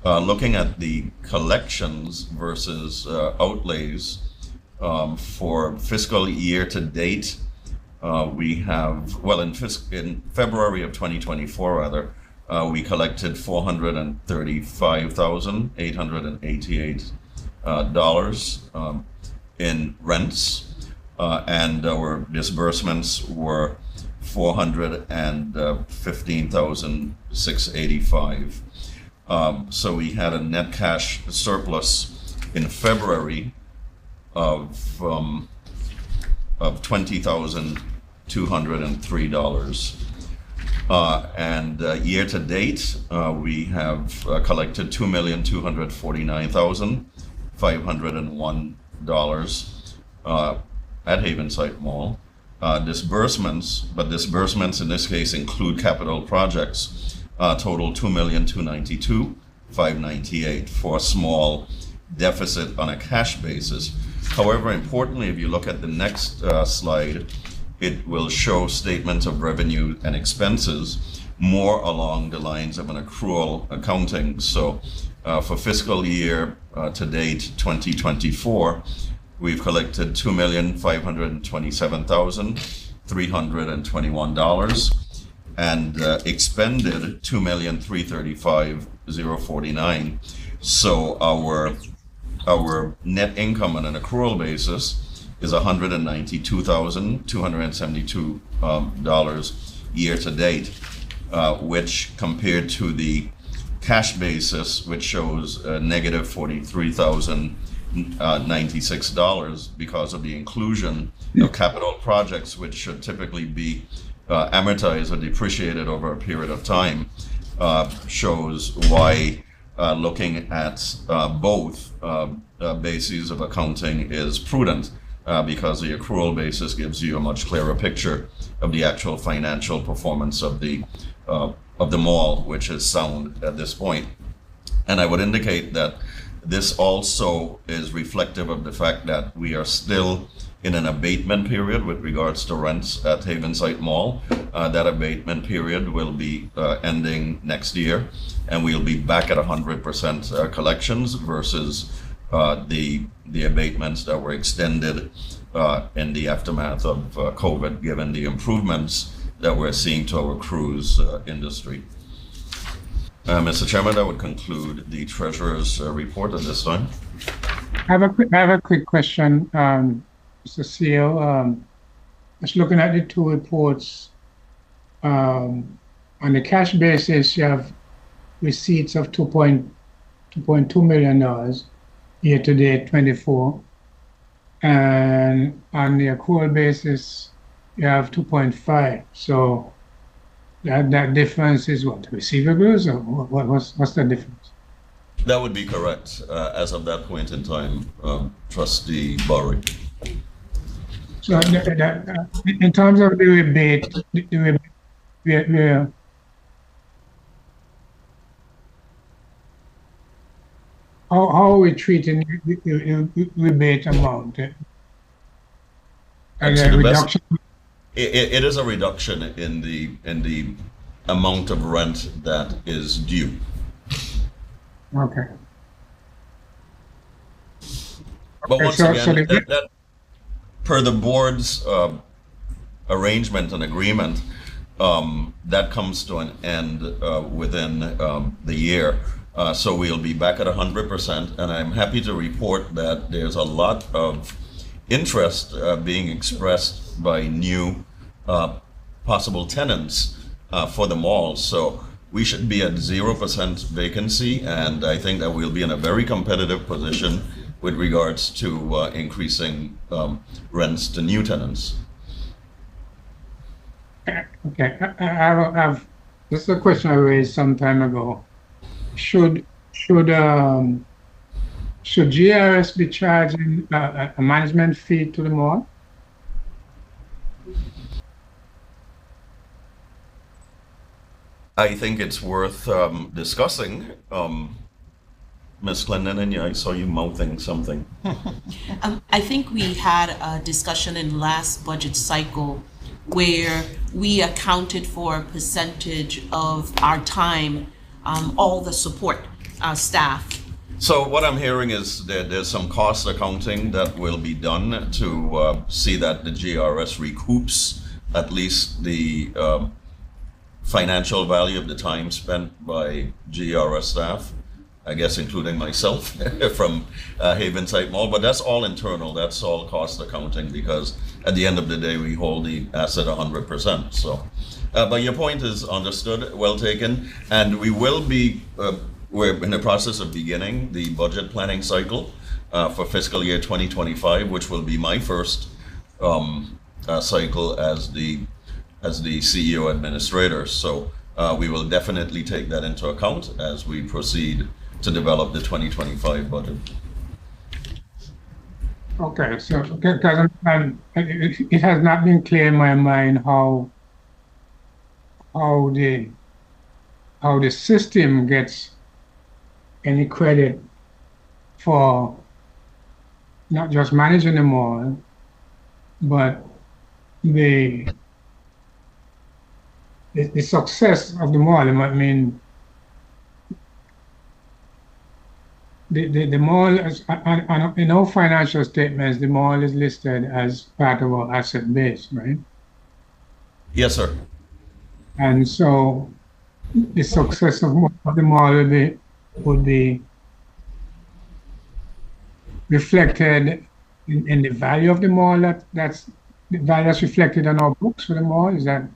looking at the collections versus outlays for fiscal year to date, we have, well, in February of 2024, rather, we collected $435,888 in rents, and our disbursements were $415,685. So we had a net cash surplus in February of $20,203. And year to date, we have collected $2,249,501 at Havenside Mall. Disbursements, but disbursements in this case include capital projects, total $2,292,598 for a small deficit on a cash basis. However, importantly, if you look at the next slide, it will show statements of revenue and expenses more along the lines of an accrual accounting. So for fiscal year to date 2024, we've collected $2,527,321 and expended $2,335,049. So our net income on an accrual basis is $192,272 year to date, which compared to the cash basis, which shows negative $43,096 because of the inclusion of capital projects, which should typically be amortized or depreciated over a period of time, shows why looking at both bases of accounting is prudent. Because the accrual basis gives you a much clearer picture of the actual financial performance of the mall, which is sound at this point. And I would indicate that this also is reflective of the fact that we are still in an abatement period with regards to rents at Havenside Mall. That abatement period will be ending next year, and we'll be back at 100% collections versus the abatements that were extended in the aftermath of COVID, given the improvements that we're seeing to our cruise industry. Mr. Chairman, that would conclude the Treasurer's report at this time. I have a quick question, Mr. CEO. Just looking at the two reports, on the cash basis, you have receipts of $2.2 million year to date 24, and on the accrual basis, you have 2.5. So that difference is what, receivables, or what's the difference? That would be correct as of that point in time, Trustee Barry. So in terms of the rebate, how are we treating the rebate amount? Reduction? It is a reduction in the amount of rent that is due. Okay. But once again, that per the board's arrangement and agreement, that comes to an end within the year. So we'll be back at 100%, and I'm happy to report that there's a lot of interest being expressed by new possible tenants for the mall. So we should be at 0% vacancy, and I think that we'll be in a very competitive position with regards to increasing rents to new tenants. Okay, this is a question I raised some time ago. Should GERS be charging a management fee to the mall? I think it's worth discussing. Ms. Clendenin, yeah, I saw you mouthing something. I think we had a discussion in last budget cycle where we accounted for a percentage of our time, all the support staff. So what I'm hearing is that there's some cost accounting that will be done to see that the GRS recoups at least the financial value of the time spent by GRS staff, I guess including myself from Havenside Mall, but that's all internal, that's all cost accounting, because at the end of the day, we hold the asset 100%. So, but your point is understood, well taken, and we will be, we're in the process of beginning the budget planning cycle for fiscal year 2025, which will be my first cycle as the CEO administrator. So we will definitely take that into account as we proceed to develop the 2025 budget. Okay, so because it has not been clear in my mind how the system gets any credit for not just managing the mall, but the success of the mall. I mean, the mall is, in our financial statements, the mall is listed as part of our asset base, right? Yes, sir. And so the success of the mall would be reflected in the value of the mall. That's the value that's reflected on our books for the mall. Is that?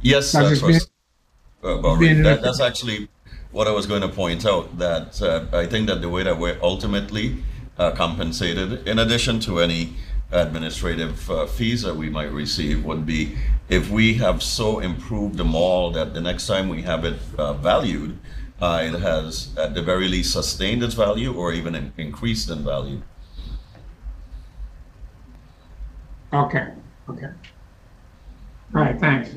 Yes, that's actually what I was going to point out, that I think that the way that we're ultimately compensated, in addition to any administrative fees that we might receive, would be if we have so improved the mall that the next time we have it valued, it has at the very least sustained its value or even increased in value. Okay. All right, thanks.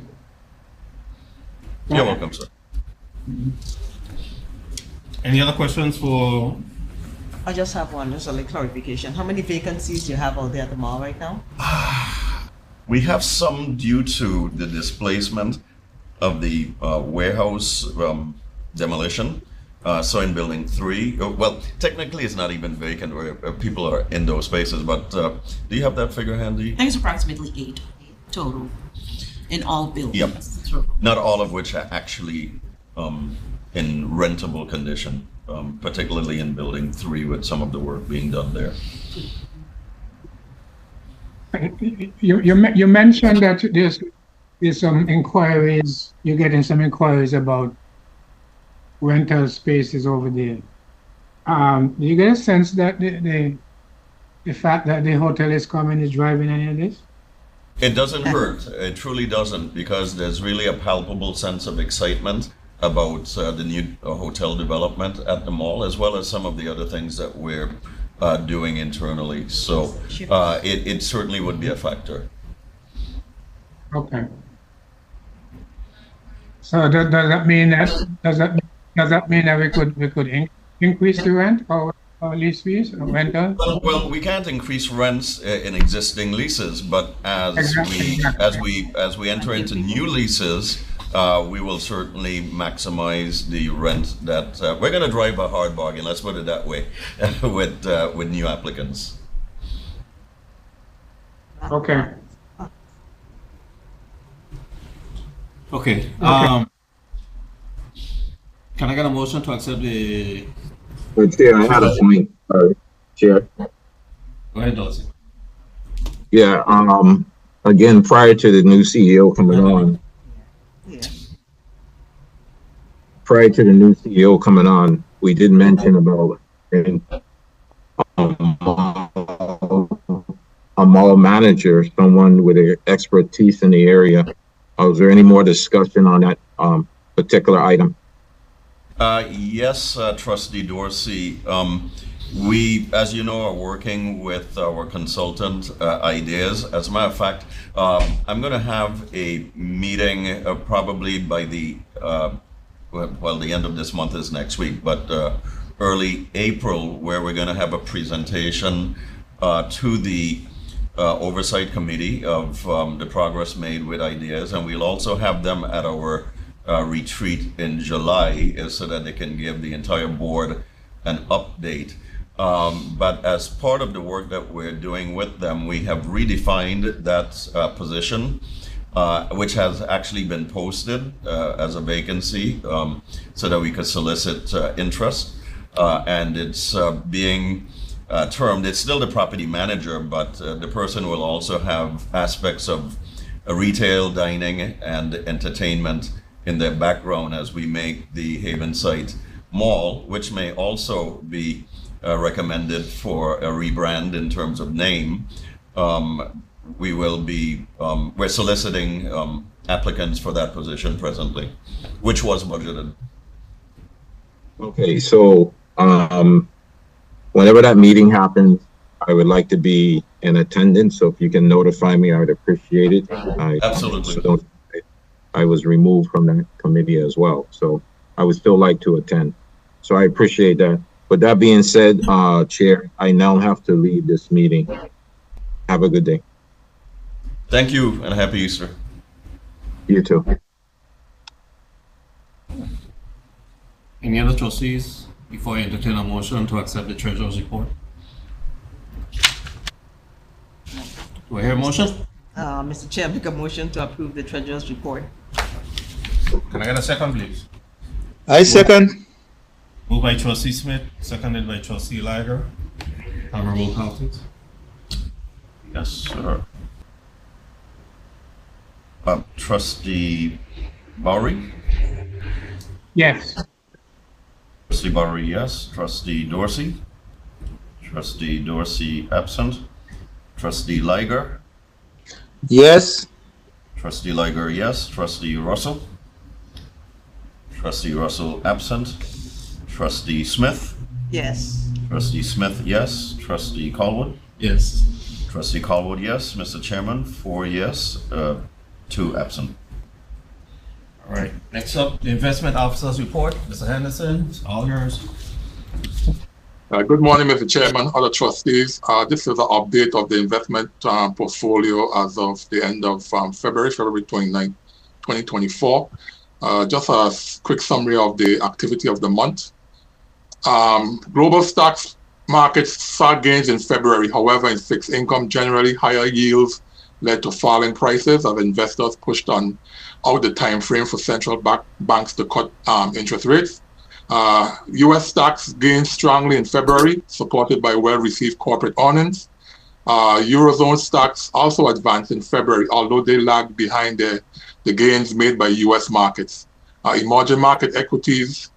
You're welcome, sir. Any other questions for? I just have one, just a little clarification. How many vacancies do you have out there at the mall right now? We have some due to the displacement of the warehouse demolition. So in building 3, well, technically it's not even vacant where people are in those spaces, but do you have that figure handy? I think it's approximately 8 total in all buildings. Yep. Not all of which are actually in rentable condition, particularly in building 3 with some of the work being done there. You mentioned that there's some inquiries, you're getting some inquiries about rental spaces over there. Do you get a sense that the fact that the hotel is coming is driving any of this? It doesn't hurt. It truly doesn't, because there's really a palpable sense of excitement about the new hotel development at the mall, as well as some of the other things that we're doing internally. So it certainly would be a factor. Okay. So does that mean that we could increase the rent or lease fees or rental? Well, we can't increase rents in existing leases, but as we enter into new leases, we will certainly maximize the rent that we're going to drive a hard bargain. Let's put it that way with new applicants. Okay. Okay. Can I get a motion to accept the? Chair, I had a point. Chair. Go ahead, Dawson. Yeah. Again, prior to the new CEO coming on. Prior to the new CEO coming on, we did mention about a mall manager, someone with expertise in the area. Was there any more discussion on that particular item? Yes, Trustee Dorsey. We, as you know, are working with our consultant, Ideas. As a matter of fact, I'm going to have a meeting probably by the end of this month is next week, but early April, where we're going to have a presentation to the Oversight Committee of the progress made with Ideas, and we'll also have them at our retreat in July so that they can give the entire board an update. But as part of the work that we're doing with them, we have redefined that position, which has actually been posted as a vacancy so that we could solicit interest. And it's being termed, it's still the property manager, but the person will also have aspects of retail, dining, and entertainment in their background as we make the Havenside Mall, which may also be recommended for a rebrand in terms of name. We will be, we're soliciting applicants for that position presently, which was budgeted. Okay, so whenever that meeting happens, I would like to be in attendance. So if you can notify me, I would appreciate it. Absolutely. I was removed from that committee as well, so I would still like to attend. So I appreciate that. With that being said, Chair, I now have to leave this meeting. Have a good day. Thank you, and happy Easter. You too. Any other trustees before I entertain a motion to accept the treasurer's report? Do I hear a motion? Mr. Chair, make a motion to approve the treasurer's report. Can I get a second, please? I second. Moved by trustee Smith, seconded by trustee Liger. Have a roll call, please. Yes, sir. Trustee Bowery? Yes. Trustee Bowery, yes. Trustee Dorsey? Trustee Dorsey absent. Trustee Liger? Yes. Trustee Liger, yes. Trustee Russell? Trustee Russell absent. Trustee Smith? Yes. Trustee Smith, yes. Trustee Colwood? Yes. Trustee Colwood, yes. Mr. Chairman, 4 yes, 2 absent. All right. Next up, the investment officer's report. Mr. Henderson, it's all yours. Good morning, Mr. Chairman, other trustees. This is an update of the investment portfolio as of the end of February 29, 2024. Just a quick summary of the activity of the month. Global stocks markets saw gains in February. However, in fixed income, generally higher yields led to falling prices as investors pushed on out the time frame for central banks to cut interest rates. U.S. stocks gained strongly in February, supported by well-received corporate earnings. Eurozone stocks also advanced in February, although they lagged behind the gains made by U.S. markets. Emerging market equities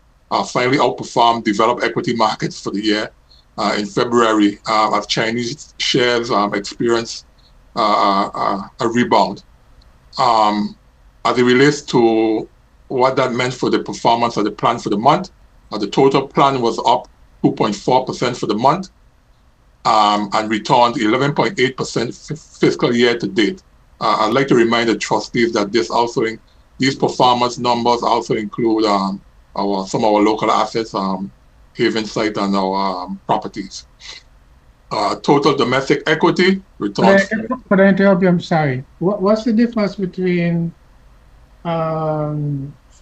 finally outperformed developed equity markets for the year in February as Chinese shares experienced a rebound. As it relates to what that meant for the performance of the plan for the month, the total plan was up 2.4% for the month and returned 11.8% fiscal year to date. I'd like to remind the trustees that these performance numbers also include some of our local assets, Havenside and our properties. Total domestic equity returns. Could I interrupt you? I'm sorry. What's the difference between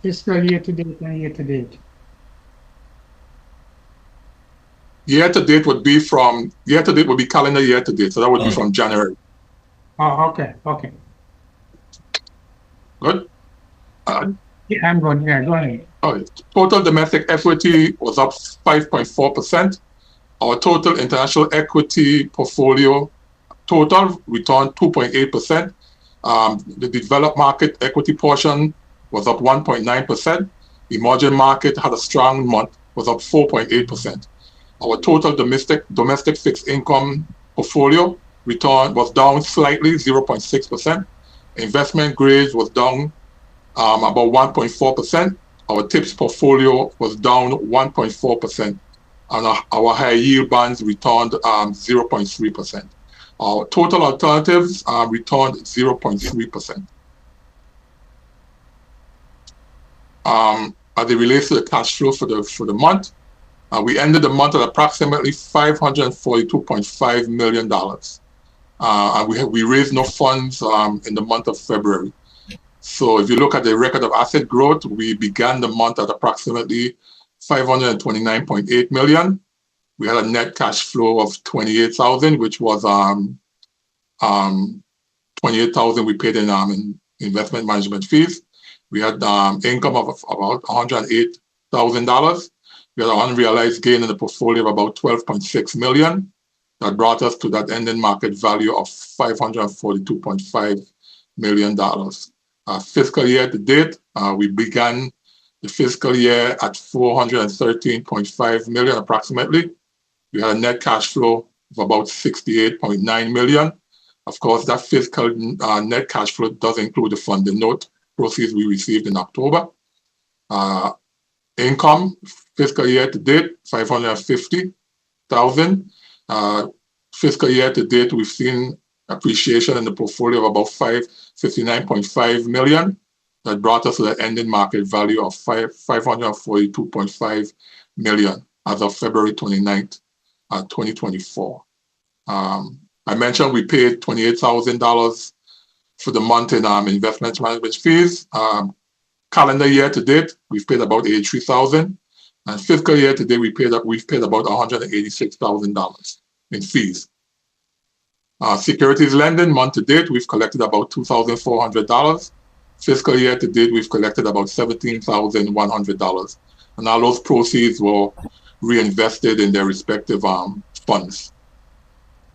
fiscal year to date and year to date? Year to date would be calendar year to date, so that would be from January. Oh, okay. Good. Yeah, I'm going. Yeah, go ahead. Total domestic equity was up 5.4%. Our total international equity portfolio total returned 2.8%. The developed market equity portion was up 1.9%. Emerging market had a strong month, was up 4.8%. Our total domestic fixed income portfolio return was down slightly, 0.6%. Investment grade was down about 1.4%. Our TIPS portfolio was down 1.4%. and our high yield bonds returned 0.3%. Our total alternatives returned 0.3%. As it relates to the cash flow for the month, we ended the month at approximately $542.5 million. And we raised no funds in the month of February. So if you look at the record of asset growth, we began the month at approximately $529.8 million. We had a net cash flow of $28,000, which was $28,000 we paid in investment management fees. We had income of about $108,000. We had an unrealized gain in the portfolio of about $12.6 million. That brought us to that ending market value of $542.5 million. Fiscal year to date, we began the fiscal year at $413.5 million approximately. We had a net cash flow of about $68.9 million. Of course, that fiscal net cash flow does include the funding note proceeds we received in October. Income, fiscal year to date, $550,000. Fiscal year to date, we've seen appreciation in the portfolio of about $59.5 million. That brought us to the ending market value of $542.5 million as of February 29th, 2024. I mentioned we paid $28,000 for the month in investment management fees. Calendar year to date, we've paid about $83,000. And fiscal year to date, we've paid about $186,000 in fees. Securities lending, month to date, we've collected about $2,400. Fiscal year to date, we've collected about $17,100. And all those proceeds were reinvested in their respective funds.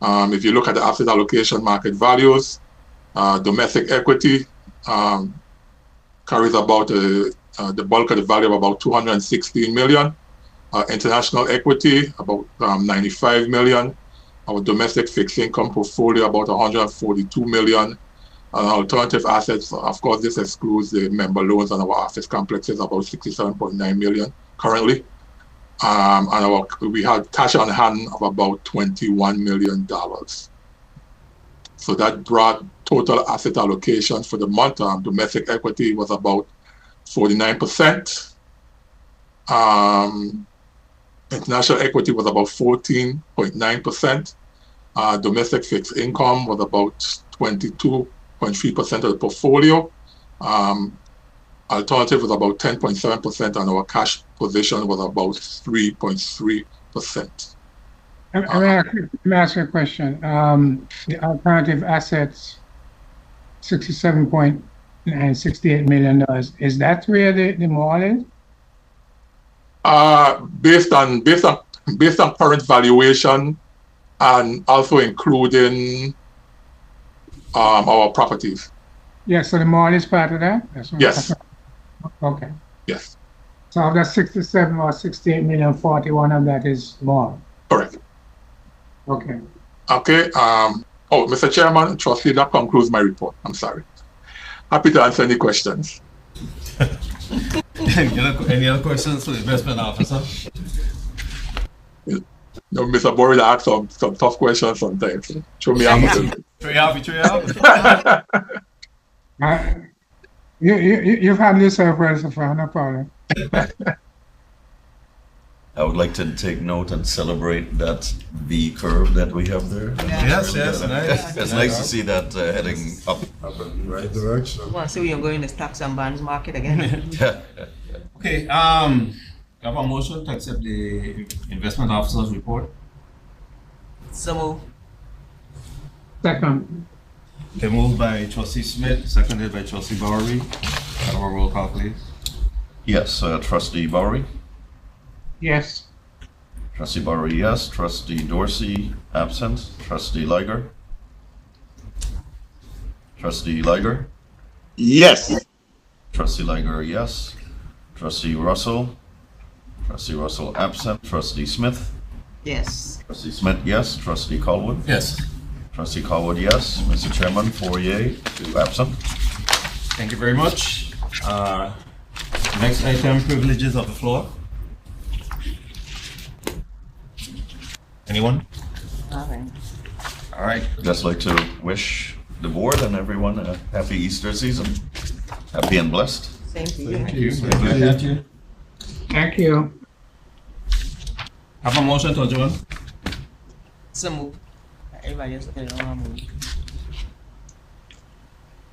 If you look at the asset allocation market values, domestic equity carries about the bulk of the value of about $216 million. International equity, about $95 million. Our domestic fixed income portfolio, about $142 million. Alternative assets, of course, this excludes the member loans on our office complexes, about $67.9 million currently. And we had cash on hand of about $21 million. So that brought total asset allocation for the month. Domestic equity was about 49%. International equity was about 14.9%. Domestic fixed income was about 22.3% of the portfolio. Alternative was about 10.7%, and our cash position was about 3.3%. Let me ask you a question. The alternative assets, $68 million. Is that where the mall is? Based on current valuation, and also including our properties. Yes, so the mall is part of that? Yes. Okay. Yes. So of that 67 or 68 million, 41 of that is mall? Correct. Okay. Okay. Mr. Chairman, trustee, that concludes my report. I'm sorry. Happy to answer any questions. Any other questions for the investment officer? No, Mr. Boris asked some tough questions sometimes. Show me how to. You've had yourself well so far, no problem. I would like to take note and celebrate that V curve that we have there. Yes, nice. It's nice to see that heading up. In the right direction. Well, so you're going to stocks and bonds market again? Okay, I have a motion to accept the investment officer's report. So move. Second. Okay, moved by Trustee Smith, seconded by Trustee Bowery. Have a roll call, please. Yes, Trustee Bowery. Yes. Trustee Bowery, yes. Trustee Dorsey, absent. Trustee Liger. Trustee Liger. Yes. Trustee Liger, yes. Trustee Russell. Trustee Russell, absent. Trustee Smith. Yes. Trustee Smith, yes. Trustee Colwood. Yes. Trustee Colwood, yes. Mr. Chairman, 4 yea, 2 absent. Thank you very much. Next item, privileges of the floor. Anyone? Okay. All right. Just like to wish the board and everyone a happy Easter season. Happy and blessed. Same to you. Thank you. Thank you. Thank you. Have a motion to adjourn. So move. Everybody else, okay, don't wanna move.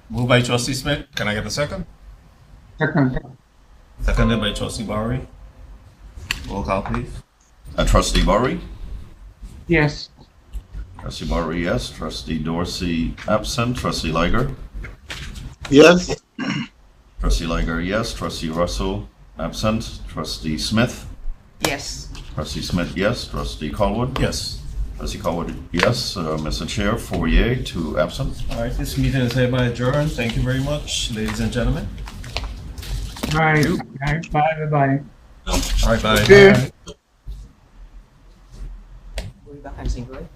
Moved by Trustee Smith. Can I get a second? Second. Seconded by Trustee Barry. Roll call, please. Trustee Barry? Yes. Trustee Barry, yes. Trustee Dorsey, absent. Trustee Liger? Yes. Trustee Liger, yes. Trustee Russell, absent. Trustee Smith? Yes. Trustee Smith, yes. Trustee Colwood? Yes. Trustee Colwood, yes. Mr. Chair, 4 yea, 2 absent. All right, this meeting is hereby adjourned. Thank you very much, ladies and gentlemen. All right. All right. Bye, everybody. All right, bye. Okay. We'll be back and sing, right?